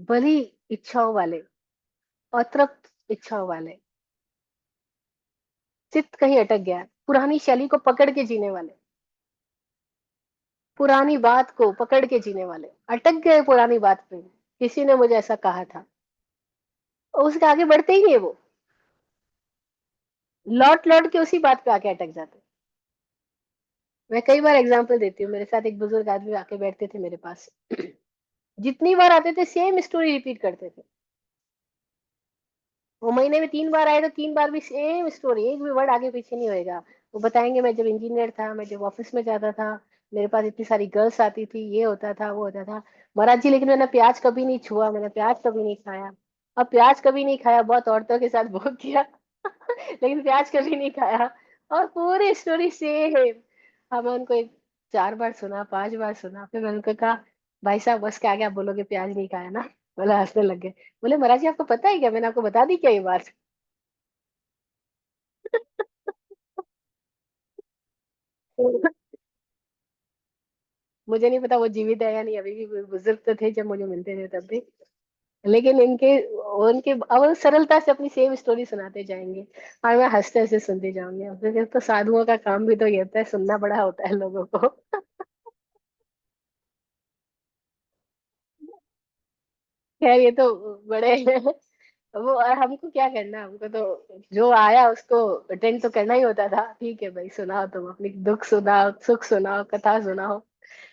बड़ी इच्छाओं वाले, अतृप्त इच्छाओं वाले, चित्त कहीं अटक गया है, पुरानी शैली को पकड़ के जीने वाले, पुरानी बात को पकड़ के जीने वाले, अटक गए पुरानी बात पे। किसी ने मुझे ऐसा कहा था, और उसके आगे बढ़ते ही नहीं है वो, लौट लौट के उसी बात पे आके अटक जाते हैं। मैं कई बार एग्जांपल देती हूँ। मेरे साथ एक बुजुर्ग आदमी आके बैठते थे मेरे पास। जितनी बार आते थे सेम स्टोरी रिपीट करते थे। वो महीने में 3 बार आए तो 3 बार भी सेम स्टोरी, एक भी वर्ड आगे पीछे नहीं होएगा। वो बताएंगे मैं जब इंजीनियर था, मैं जब ऑफिस में जाता था, मेरे पास इतनी सारी गर्ल्स आती थी, ये होता था वो होता था। महाराज जी लेकिन मैंने प्याज कभी नहीं छुआ, मैंने प्याज कभी नहीं खाया। अब प्याज कभी नहीं खाया, बहुत औरतों के साथ भोग किया लेकिन प्याज कभी नहीं खाया। और पूरी स्टोरी सेम। हाँ मैं उनको 4 बार सुना, 5 बार सुना, फिर मैंने उनको कहा भाई साहब बस क्या क्या बोलोगे, प्याज नहीं खाया ना। बोला, हंसने लग गए। बोले महाराज जी आपको पता है क्या, मैंने आपको बता दी क्या ये बात। मुझे नहीं पता वो जीवित है या नहीं, अभी भी बुजुर्ग तो थे जब मुझे मिलते थे तब भी। लेकिन इनके उनके अब वो सरलता से अपनी सेम स्टोरी सुनाते जाएंगे, और मैं हंसते हंसते सुनती जाऊंगी। अब तो साधुओं का काम भी तो ये होता है, सुनना बड़ा होता है लोगों को। खैर ये तो बड़े वो, और हमको क्या करना, हमको तो जो आया उसको अटेंड तो करना ही होता था। ठीक है भाई, सुनाओ तुम अपनी दुख सुनाओ, सुख सुनाओ, कथा सुनाओ,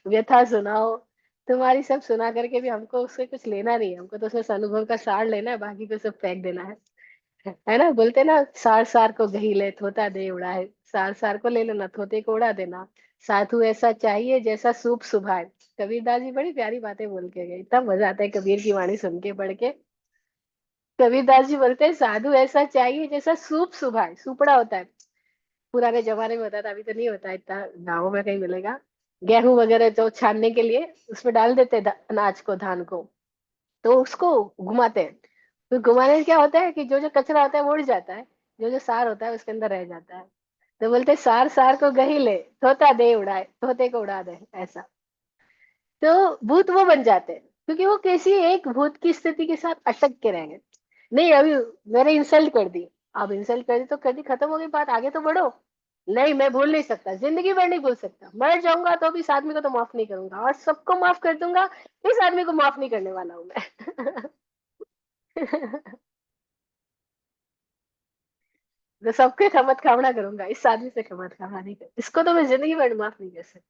व्यथा सुनाओ। तुम्हारी सब सुना करके भी हमको उससे कुछ लेना नहीं है, हमको तो उसमें से अनुभव का सार लेना है, बाकी को सब फेंक देना है ना। बोलते ना, सार सार को गही ले थोता दे उड़ाए। सार सार को ले लेना, थोते को उड़ा देना। साधु ऐसा चाहिए जैसा सूप सुभाए। कबीरदास जी बड़ी प्यारी बातें बोल के गए, इतना मजा आता है कबीर की वाणी सुन के, पढ़ के। कबीरदास जी बोलते हैं साधु ऐसा चाहिए जैसा सूप सुभाए, सुपड़ा होता है। पुराने जमाने में होता था, अभी तो नहीं होता इतना, गाँवों में कहीं मिलेगा। गेहूं वगैरह जो छानने के लिए उसमें डाल देते हैं अनाज को, धान को। तो उसको घुमाते हैं। तो घुमाने से क्या होता है कि जो जो कचरा होता है वो उड़ जाता है, जो जो सार होता है उसके अंदर रह जाता है। तो बोलते हैं, सार सार को गही ले, तोता दे उड़ाए, तोते को उड़ा दे, ऐसा। तो भूत वो बन जाते हैं, क्योंकि वो किसी एक भूत की स्थिति के साथ अटक के रहेंगे। नहीं अभी मैंने इंसल्ट कर दी, अब इंसल्ट कर दी तो कर दी, खत्म हो गई बात, आगे तो बढ़ो। नहीं मैं भूल नहीं सकता, जिंदगी भर नहीं भूल सकता, मर जाऊंगा तो भी इस आदमी को तो माफ नहीं करूंगा, और सबको माफ कर दूंगा, इस आदमी को माफ नहीं करने वाला हूं मैं। तो सबके खमत खावड़ा करूंगा, इस आदमी से खमत खावड़ा नहीं कर, इसको तो मैं जिंदगी भर माफ नहीं कर सकता।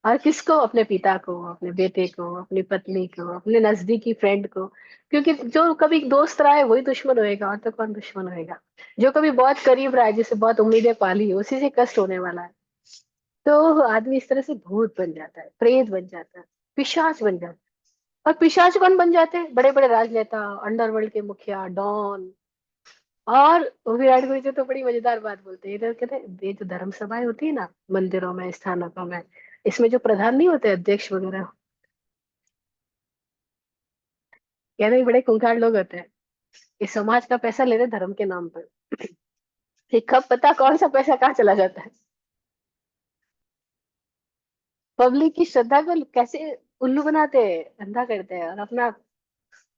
और किसको, अपने पिता को, अपने बेटे को, अपनी पत्नी को, अपने नजदीकी फ्रेंड को। क्योंकि जो कभी दोस्त रहा है वही दुश्मन होएगा, और तो कौन दुश्मन होएगा। जो कभी बहुत करीब रहा है, जिसे बहुत उम्मीदें पाली है, उसी से कष्ट होने वाला है। तो आदमी इस तरह से भूत बन जाता है, प्रेत बन जाता है, पिशाच बन जाता है। और पिशाच कौन बन जाते हैं, बड़े बड़े राजनेता, अंडरवर्ल्ड के मुखिया, डॉन। और विराट कोहली जी तो बड़ी मजेदार बात बोलते हैं, इधर कहते हैं ये जो धर्म सभाएं होती है ना, मंदिरों में, स्थानकों में, इसमें जो प्रधान नहीं होते, अध्यक्ष वगैरह, कहते हैं बड़े खूंखार लोग होते हैं, इस समाज का पैसा ले रहे धर्म के नाम पर। फिर कब पता कौन सा पैसा कहाँ चला जाता है। पब्लिक की श्रद्धा को कैसे उल्लू बनाते हैं, अंधा करते हैं, और अपना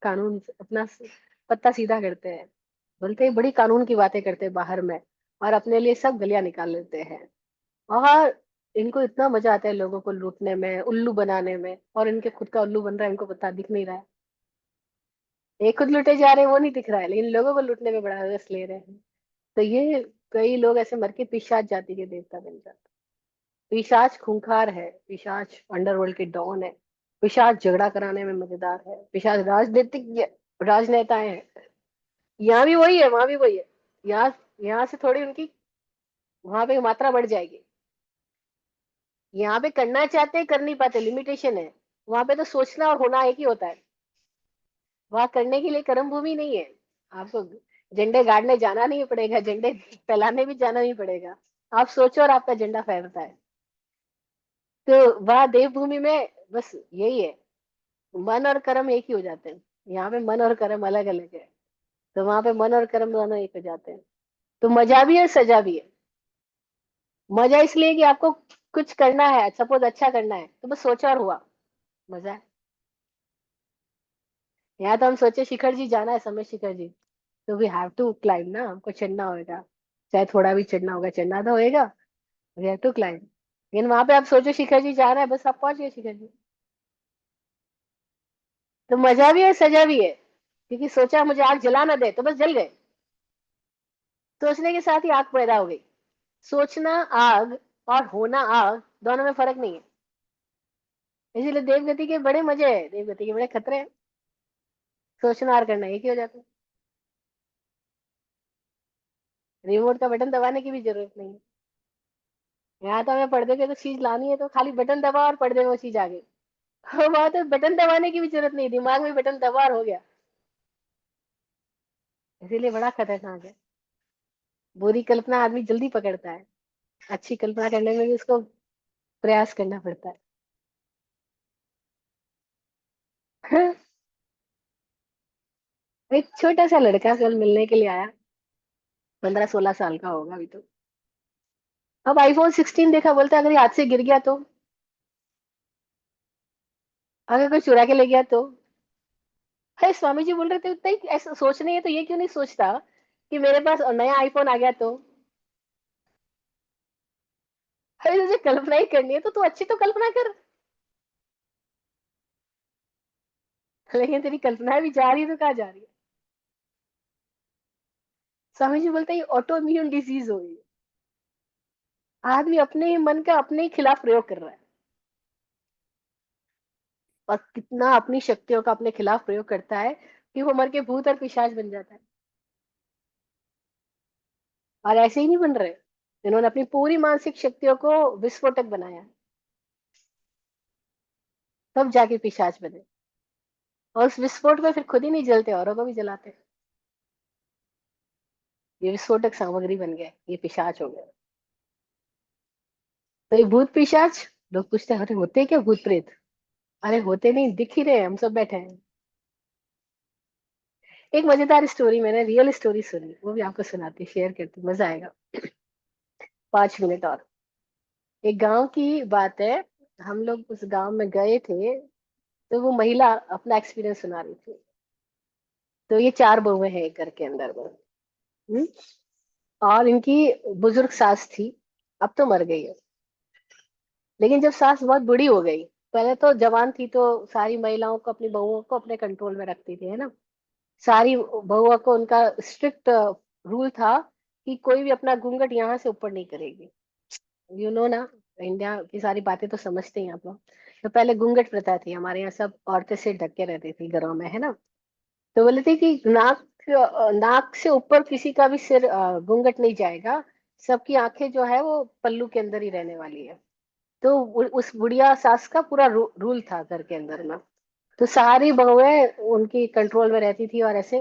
कानून, अपना पत्ता सीधा करते हैं। बोलते हैं बड़ी कानून की बातें करते हैं बाहर में, और अपने लिए सब गलियां निकाल लेते हैं। और इनको इतना मजा आता है लोगों को लूटने में, उल्लू बनाने में, और इनके खुद का उल्लू बन रहा है, इनको पता दिख नहीं रहा है। ये खुद लूटे जा रहे हैं वो नहीं दिख रहा है, लेकिन लोगों को लूटने में बड़ा रस ले रहे हैं। तो ये कई लोग ऐसे मर के पिशाच जाति के देवता बन जाते हैं। पिशाच खूंखार है, पिशाच अंडरवर्ल्ड के डॉन है। पिशाच झगड़ा कराने में मजेदार है, पिशाच राजनीतिक राजनेताएं हैं। यहाँ भी वही है, वहां भी वही है। यहाँ यहाँ से थोड़ी उनकी वहां पे मात्रा बढ़ जाएगी। यहाँ पे करना चाहते हैं, कर नहीं पाते, लिमिटेशन है। वहां पे तो सोचना और होना एक ही होता है। वहां करने के लिए कर्म भूमि नहीं है। आपको झंडे गाड़ने जाना नहीं पड़ेगा, झंडे फैलाने भी जाना नहीं पड़ेगा। आप सोचो और आपका झंडा फहरता है। तो वह देवभूमि में बस यही है, मन और कर्म एक ही हो जाते हैं। यहाँ पे मन और कर्म अलग अलग है, तो वहां पे मन और कर्म दोनों एक हो जाते हैं। तो मजा भी है, सजा भी है। मजा इसलिए कि आपको कुछ करना है, सपोज अच्छा करना है, तो बस सोचा और हुआ, मजा है। यहाँ तो हम सोचे शिखर जी जाना है, समय शिखर जी, तो वी हैव टू क्लाइंब ना, हमको चढ़ना होगा। चाहे थोड़ा भी चढ़ना होगा, चढ़ना तो होएगा। We have to climb. लेकिन वहां पे आप सोचो शिखर जी जा रहा है, बस आप पहुंच गए शिखर जी। तो मजा भी है, सजा भी है। क्योंकि सोचा मुझे आग जला ना दे, तो बस जल गए। सोचने के साथ ही आग पैदा हो गई। सोचना आग और होना आग, दोनों में फर्क नहीं है। इसीलिए देवगति के बड़े मजे है, देवगति के बड़े खतरे हैं। सोचना और करना एक ही हो जाता है। रिमोट का बटन दबाने की भी जरूरत नहीं है। यहाँ तो हमें पर्दे पे तो चीज लानी है तो खाली बटन दबा और पर्दे में वो चीज आ गई। वहां तो बटन दबाने की भी जरूरत नहीं, दिमाग में बटन दबा और हो गया। इसीलिए बड़ा खतरनाक है। बुरी कल्पना आदमी जल्दी पकड़ता है, अच्छी कल्पना करने में भी उसको प्रयास करना पड़ता है। एक छोटा सा लड़का कल मिलने के लिए आया, 15-16 साल का होगा अभी तो। अब iPhone 16 देखा, बोलता है अगर ये हाथ से गिर गया तो, अगर कोई चुरा के ले गया तो। है स्वामी जी बोल रहे थे उतना ही ऐसा सोचने है तो ये क्यों नहीं सोचता कि मेरे पास नया आईफोन आ गया तो। अरे तुझे कल्पना ही करनी है तो तू अच्छी तो कल्पना कर। लेकिन तेरी कल्पना भी जा रही है तो कहाँ जा रही है। स्वामी जी बोलते हैं ये ऑटो इम्यून डिजीज हो गई। आदमी अपने ही मन का अपने ही खिलाफ प्रयोग कर रहा है, और कितना अपनी शक्तियों का अपने खिलाफ प्रयोग करता है कि वो मर के भूत और पिशाच बन जाता है। और ऐसे ही नहीं बन रहे, इन्होंने अपनी पूरी मानसिक शक्तियों को विस्फोटक बनाया, तब जाके पिशाच बने। और उस विस्फोट में फिर खुद ही नहीं जलते, औरों को भी जलाते। ये विस्फोटक सामग्री बन गए, ये पिशाच हो गए। तो ये भूत पिशाच, लोग पूछते हैं अरे होते क्या भूत प्रेत। अरे होते नहीं, दिख ही रहे, हम सब बैठे हैं। एक मजेदार स्टोरी, मैंने रियल स्टोरी सुनी, वो भी आपको सुनाती, शेयर करती, मजा आएगा। 5 मिनट और। एक गांव की बात है, हम लोग उस गांव में गए थे, तो वो महिला अपना एक्सपीरियंस सुना रही थी। तो ये 4 बहुएं हैं एक घर के अंदर में। हम्म? और इनकी बुजुर्ग सास थी, अब तो मर गई है। लेकिन जब सास बहुत बूढ़ी हो गई, पहले तो जवान थी तो सारी महिलाओं को, अपनी बहुओं को अपने कंट्रोल में रखती थी, है ना। सारी बहुओं को उनका स्ट्रिक्ट रूल था कि कोई भी अपना घूंघट यहाँ से ऊपर नहीं करेगी। ना, इंडिया की सारी बातें तो समझते हैं आप लोग। तो पहले घूंघट प्रथा थी हमारे यहाँ, सब औरतें सिर ढक के रहती थी घरों में, है ना। तो बोले थे कि नाक से ऊपर किसी का भी सिर घूंघट नहीं जाएगा। सबकी आंखें जो है वो पल्लू के अंदर ही रहने वाली है। तो उस बुढ़िया सास का पूरा रूल था घर के अंदर में। तो सारी बहुएं उनकी कंट्रोल में रहती थी, और ऐसे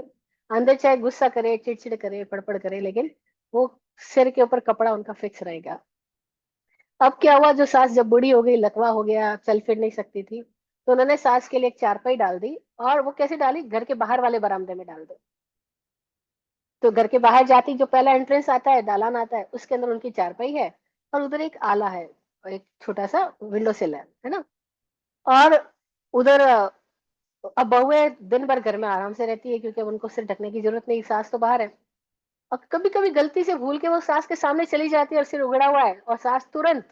अंदर चाहे गुस्सा करे, चिड़चिड़ करे, पड़पड़ करे, लेकिन वो सिर के ऊपर कपड़ा उनका फिक्स रहेगा। अब क्या हुआ, जो सास जब बूढ़ी हो गई, लकवा हो गया, चल फिर नहीं सकती थी, तो उन्होंने सास के लिए एक चारपाई डाल दी। और वो कैसे डाली, घर के बाहर वाले बरामदे में डाल दी। तो घर के बाहर जाती, जो पहला एंट्रेंस आता है, दालान आता है, उसके अंदर उनकी चारपाई है। और उधर एक आला है, और एक छोटा सा विंडो सिल है ना। और उधर अब बहुएं दिन भर घर में आराम से रहती है, क्योंकि अब उनको सिर ढकने की जरूरत नहीं, सास तो बाहर है। और कभी कभी गलती से भूल के वो सास के सामने चली जाती है और सिर उगड़ा हुआ है, और सास तुरंत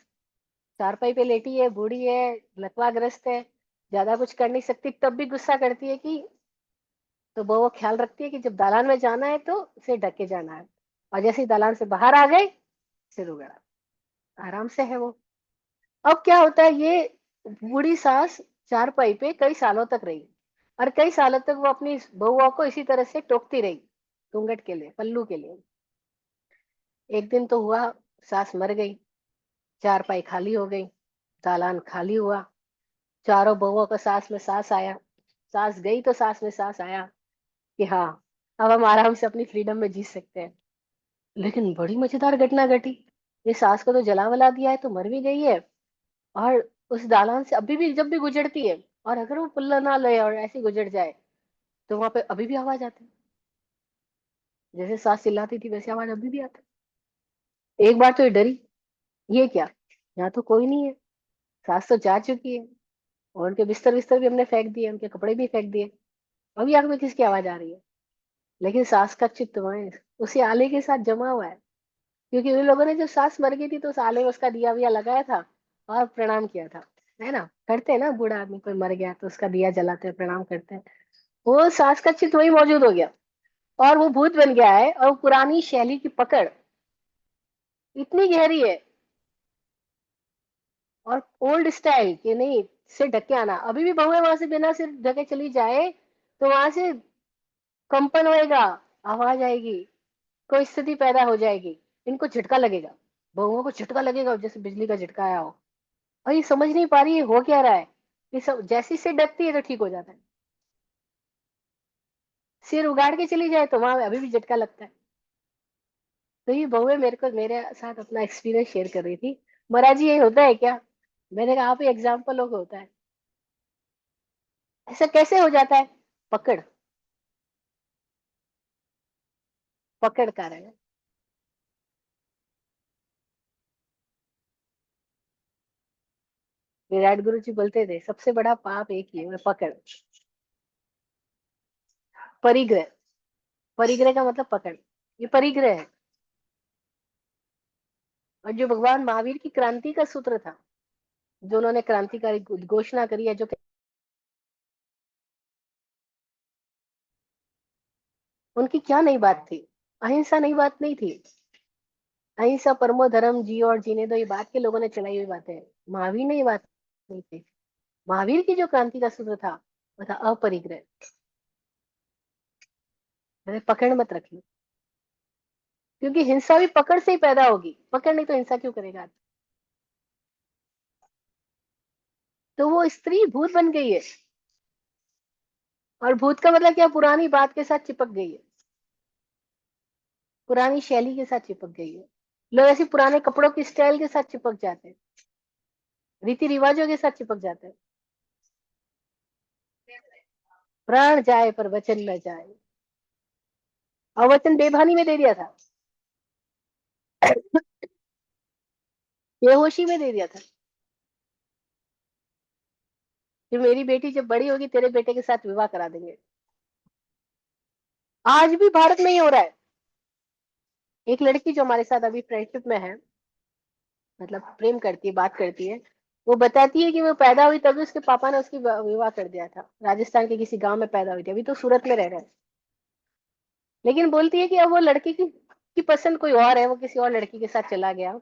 चारपाई पे लेटी है, बूढ़ी है, लकवाग्रस्त है, ज्यादा कुछ कर नहीं सकती, तब भी गुस्सा करती है कि, तो वो ख्याल रखती है कि जब दालान में जाना है तो सिर ढक के जाना है। और जैसे ही दालान से बाहर आ गए, सिर उगड़ा, आराम से है वो। अब क्या होता है, ये बूढ़ी सास चारपाई पे कई सालों तक रही, और कई सालों तक वो अपनी बहुओं को इसी तरह से टोकती रही, घूंघट के लिए, पल्लू के लिए। एक दिन तो हुआ, सास मर गई, चारपाई खाली हो गई, दालान खाली हुआ, चारों बहुओं का सास में सास आया। सास गई तो सास में सास आया कि हाँ, अब हम आराम से अपनी फ्रीडम में जी सकते हैं। लेकिन बड़ी मजेदार घटना घटी। ये सास को तो जला वला दिया है, तो मर भी गई है। और उस दालान से अभी भी जब भी गुजरती है, और अगर वो पुल्ला ना ले और ऐसे गुजर जाए, तो वहां पे अभी भी आवाज आती है। जैसे सास चिल्लाती थी वैसे आवाज अभी भी आती है। एक बार तो ये डरी, ये क्या, यहाँ तो कोई नहीं है, सास तो जा चुकी है। और उनके बिस्तर बिस्तर भी हमने फेंक दिए, उनके कपड़े भी फेंक दिए, अभी आग में किसकी आवाज आ रही है। लेकिन सास का चित्त वहां उसी आले के साथ जमा हुआ है, क्योंकि उन लोगों ने जब सास मर गई थी तो उस आले में उसका दिया विया लगाया था, और प्रणाम किया था, है ना, करते हैं ना, बूढ़ा आदमी कोई मर गया तो उसका दिया जलाते हैं, प्रणाम करते हैं। वो सास का चित्त वही मौजूद हो गया, और वो भूत बन गया है, और पुरानी शैली की पकड़ इतनी गहरी है। और ओल्ड स्टाइल कि नहीं, सिर ढक के आना। अभी भी बहुएं वहां से बिना सिर ढके चली जाए तो वहां से कंपन होएगा, आवाज आएगी, कोई स्थिति पैदा हो जाएगी, इनको झटका लगेगा, बहुओं को झटका लगेगा जैसे बिजली का झटका आया हो। और ये समझ नहीं पा रही है हो क्या रहा है। ये सब जैसी सिर ढकती है तो ठीक हो जाता है, सिर उगाड़ के चली जाए तो वहां अभी भी झटका लगता है। तो ये बहुएं मेरे साथ अपना एक्सपीरियंस शेयर कर रही थी। महाराज जी ये होता है क्या? मैंने कहा आप ही एग्जाम्पल लोग होता है। ऐसा कैसे हो जाता है? पकड़, पकड़ कारण है। विराट गुरु जी बोलते थे सबसे बड़ा पाप एक ही है, वो पकड़। परिग्रह, परिग्रह का मतलब पकड़, ये परिग्रह है। और जो भगवान महावीर की क्रांति का सूत्र था, जो उन्होंने क्रांतिकारी घोषणा करी है, जो उनकी क्या नई बात थी? अहिंसा नई बात नहीं थी। अहिंसा परमो धर्म, जियो और जीने दो, ये बात के लोगों ने चलाई हुई बातें हैं। महावीर ने ये बात नहीं थी। महावीर की जो क्रांति का सूत्र था वो था अपरिग्रह। मैंने पकड़ मत रखी, क्योंकि हिंसा भी पकड़ से ही पैदा होगी, पकड़ नहीं तो हिंसा क्यों करेगा? तो वो स्त्री भूत बन गई है। और भूत का मतलब क्या? पुरानी बात के साथ चिपक गई है, पुरानी शैली के साथ चिपक गई है। लोग ऐसे पुराने कपड़ों की स्टाइल के साथ चिपक जाते हैं, रीति रिवाजों के साथ चिपक जाते हैं। प्राण जाए पर वचन न जाए, और वचन बेभानी में दे दिया था, बेहोशी में दे दिया था कि मेरी बेटी जब बड़ी होगी तेरे बेटे के साथ विवाह करा देंगे। आज भी भारत में ही हो रहा है। एक लड़की जो हमारे साथ अभी फ्रेंडशिप में है, मतलब प्रेम करती है, बात करती है, वो बताती है कि वो पैदा हुई तभी उसके पापा ने उसकी विवाह कर दिया था। राजस्थान के किसी गांव में पैदा हुई थी, अभी तो सूरत में रह रहा है। लेकिन बोलती है कि अब वो लड़की की पसंद कोई और है, वो किसी और लड़की के साथ चला गया।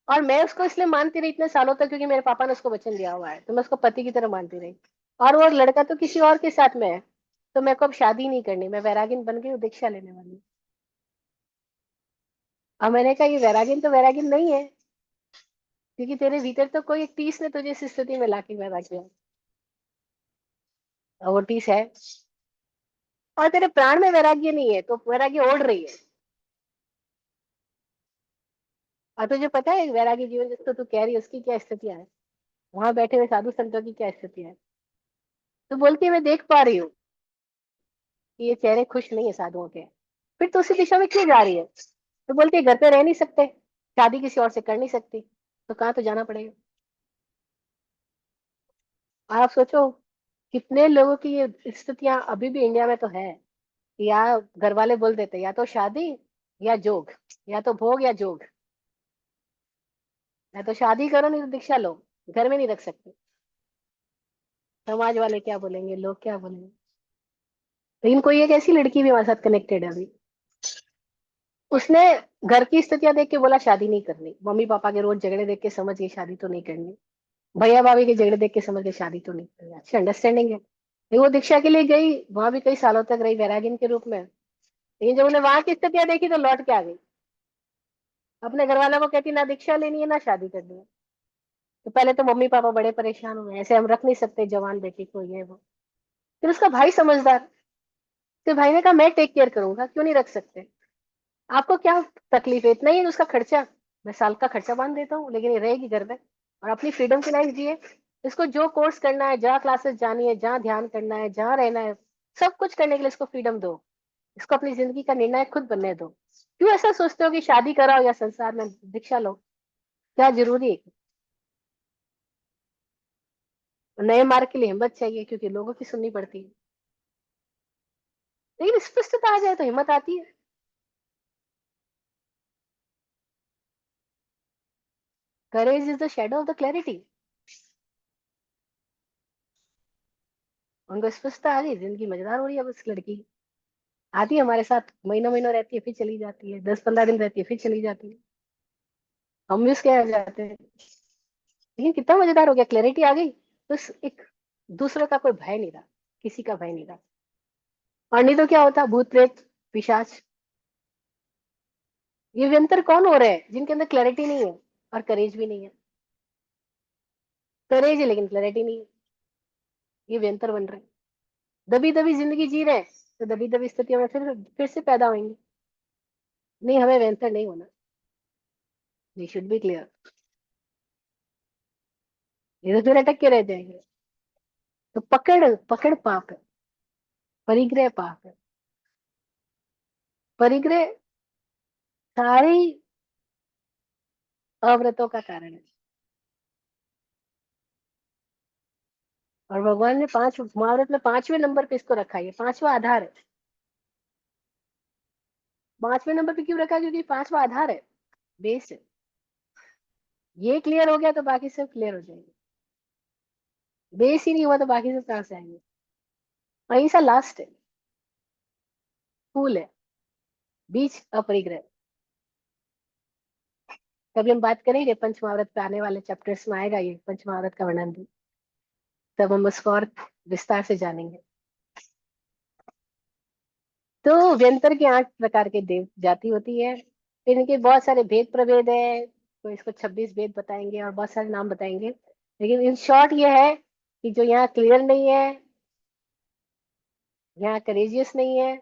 और मैं उसको इसलिए मानती रही इतने सालों तक क्योंकि मेरे पापा ने उसको वचन दिया हुआ है, तो मैं उसको पति की तरह मानती रही। और वो लड़का तो किसी और के साथ में है, तो मेरे को अब शादी नहीं करनी, मैं वैरागिन बन गई हूँ, दीक्षा लेने वाली हूँ। और मैंने कहा ये वैरागिन तो वैरागिन नहीं है, क्योंकि तेरे भीतर तो कोई एक टीस ने तुझे इस स्थिति में लाके पैदा किया, और वो टीस है। और तेरे प्राण में वैराग्य नहीं है तो वैराग्य ओढ़ रही है। और तुझे पता है वैराग्य जीवन जिसको तू कह रही है उसकी क्या स्थितियां है, वहां बैठे हुए साधु संतों की क्या स्थितियां है। तो बोलती है मैं देख पा रही हूँ कि ये चेहरे खुश नहीं है साधुओं के, फिर तो उसी दिशा में क्यों जा रही है? तो बोलती है घर पे रह नहीं सकते, शादी किसी और से कर नहीं सकती, तो कहाँ तो जाना पड़ेगा। आप सोचो कितने लोगों की ये स्थितियां अभी भी इंडिया में तो है। या घर वाले बोल देते या तो शादी या जोग, या तो भोग या जोग, या तो शादी करो नहीं तो दीक्षा लो, घर में नहीं रख सकते। समाज वाले क्या बोलेंगे, लोग क्या बोलेंगे। लेकिन कोई एक ऐसी लड़की भी हमारे साथ कनेक्टेड है अभी, उसने घर की स्थितियां देख के बोला शादी नहीं करनी, मम्मी पापा के रोज झगड़े देख के समझ गई शादी तो नहीं करनी, भैया भाभी के झगड़े देख के समझ गई शादी तो नहीं करनी, अच्छी अंडरस्टैंडिंग है। लेकिन वो दीक्षा के लिए गई, वहां भी कई सालों तक रही वैरागिन के रूप में। लेकिन जब उन्हें वहां की स्थितियां देखी तो लौट के आ गई, अपने घर वालों को कहती ना दीक्षा लेनी है ना शादी करनी है। तो पहले तो मम्मी पापा बड़े परेशान हुए, ऐसे हम रख नहीं सकते जवान बेटी को, ये वो। फिर उसका भाई समझदार, फिर भाई ने कहा मैं टेक केयर करूंगा, क्यों नहीं रख सकते, आपको क्या तकलीफ है, इतना ही है उसका खर्चा, मैं साल का खर्चा बांध देता हूँ, लेकिन ये रहेगी घर में और अपनी फ्रीडम की लाइफ जिए। इसको जो कोर्स करना है, जहाँ क्लासेस जानी है, जहाँ ध्यान करना है, जहाँ रहना है, सब कुछ करने के लिए इसको फ्रीडम दो। इसको अपनी जिंदगी का निर्णय खुद बनने दो। क्यों ऐसा सोचते हो कि शादी कराओ या संसार में दीक्षा लो, क्या जरूरी है? नए मार्ग के लिए हिम्मत चाहिए क्योंकि लोगों की सुननी पड़ती है। लेकिन स्पष्टता आ जाए तो हिम्मत आती है। Courage is the shadow of the clarity. उनको स्पष्टता आ गई, जिंदगी मजेदार हो रही है अब इस लड़की की। आती है हमारे साथ, महीनों महीनों रहती है फिर चली जाती है, 10-15 दिन रहती है फिर चली जाती है। हम भी उसके यहाँ जाते हैं। लेकिन कितना मजेदार हो गया, क्लैरिटी आ गई, बस एक दूसरे का कोई भय नहीं रहा, किसी का भय नहीं रहा। और नहीं तो क्या होता, भूत प्रेत पिशाच, ये व्यंतर कौन हो रहे हैं जिनके अंदर क्लैरिटी नहीं है और करेज भी नहीं है। करेज है लेकिन क्लैरिटी नहीं है, ये व्यंतर बन रहे हैं। दबी दबी जिंदगी जी रहे हैं, तो दबी दबी स्थितियों में फिर से पैदा होंगे। नहीं, हमें व्यंतर नहीं होना, वी शुड बी क्लियर। इधर उधर अटक के रह जाएंगे। तो पकड़ पकड़ पाप है, परिग्रह पाप है। परिग्रह सारी अव्रतों का कारण है। और भगवान ने पांच महाभारत में पांचवें नंबर पे इसको रखा है, ये पांचवा आधार है। पांचवें नंबर पे क्यों रखा है? क्योंकि पांचवा आधार है, बेस है। ये क्लियर हो गया तो बाकी सब क्लियर हो जाएंगे। बेस ही नहीं हुआ तो बाकी सब कहां से आएंगे? अहिंसा लास्ट है, फूल है, बीच अपरिग्रह। कभी हम बात करेंगे पंच महाभारत पे, आने वाले चैप्टर्स में आएगा ये पंच महाभारत का वर्णन भी, तब हम उसको और विस्तार से जानेंगे। तो व्यंतर के 8 प्रकार के देव जाति होती है, फिर इनके बहुत सारे भेद प्रभेद है, तो इसको 26 भेद बताएंगे और बहुत सारे नाम बताएंगे। लेकिन इन शॉर्ट ये है कि जो यहाँ क्लियर नहीं है, यहाँ करेजियस नहीं है,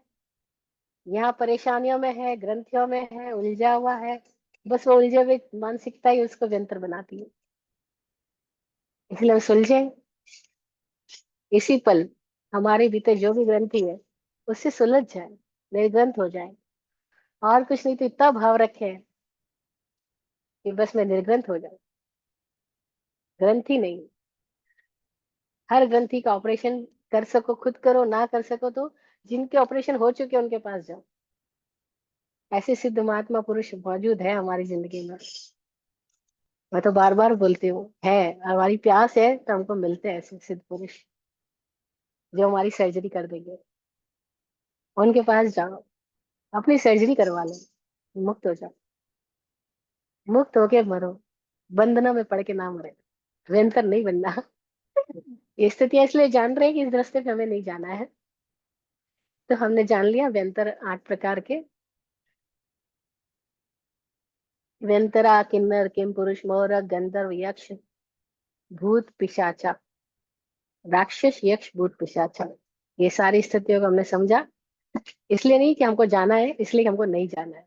यहाँ परेशानियों में है, ग्रंथियों में है, उलझा हुआ है, बस वो उलझे हुए मानसिकता ही उसको व्यंतर बनाती है। इसलिए हम सुलझे इसी पल, हमारे भीतर जो भी ग्रंथि है उससे सुलझ जाए, निर्ग्रंथ हो जाए। और कुछ नहीं तो इतना भाव रखे कि बस मैं निर्ग्रंथ हो जाऊं। ग्रंथि नहीं, हर ग्रंथि का ऑपरेशन कर सको खुद करो, ना कर सको तो जिनके ऑपरेशन हो चुके हैं उनके पास जाओ। ऐसे सिद्ध महात्मा पुरुष मौजूद है हमारी जिंदगी में। मैं तो बार बार बोलती हूँ, है, हमारी प्यास है तो हमको मिलते हैं ऐसे सिद्ध पुरुष जो हमारी सर्जरी कर देंगे। उनके पास जाओ, अपनी सर्जरी करवा लो, मुक्त हो जाओ। मुक्त होके मरो, बंधनों में पड़ के ना मरे, निरंतर नहीं बनना। ये स्थितियां इसलिए जान रहे हैं कि इस रास्ते पे हमें नहीं जाना है। तो हमने जान लिया व्यंतर 8 प्रकार के। व्यंतरा किन्नर किम पुरुष मौरक गंधर्व यक्ष भूत पिशाचा, राक्षस यक्ष भूत पिशाचा, ये सारी स्थितियों को हमने समझा। इसलिए नहीं कि हमको जाना है, इसलिए कि हमको नहीं जाना है,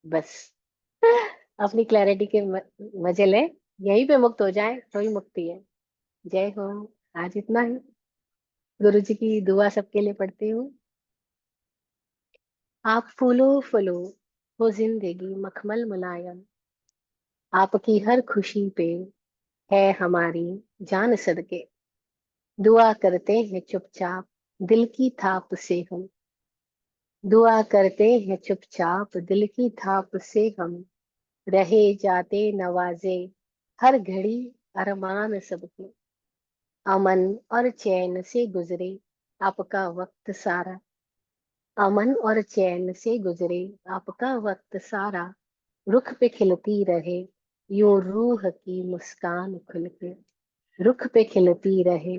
बस अपनी क्लैरिटी के मजे ले, यहीं पे मुक्त हो जाए तो ही मुक्ति है। जय हो। आज इतना ही। गुरु जी की दुआ सबके लिए पढ़ती हूँ। आप फूलो फूलो हो जिंदगी मखमल मुलायम, आपकी हर खुशी पे है हमारी जान सदके, दुआ करते हैं चुपचाप दिल की थाप से हम, दुआ करते हैं चुपचाप दिल की थाप से हम, रहे जाते नवाजे हर घड़ी अरमान सबके, अमन और चैन से गुजरे आपका वक्त सारा, अमन और चैन से गुजरे आपका वक्त सारा, रुख पे खिलती रहे यूं रूह की मुस्कान खुल के, रुख पे खिलती रहे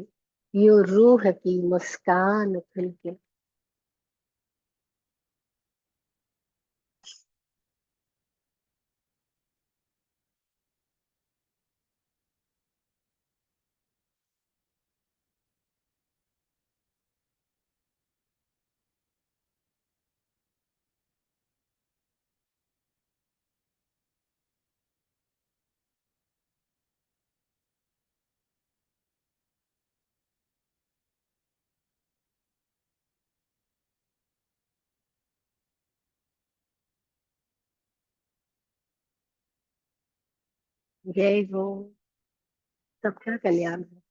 यूं रूह की मुस्कान खुल के। जय हो, सबका कल्याण हो।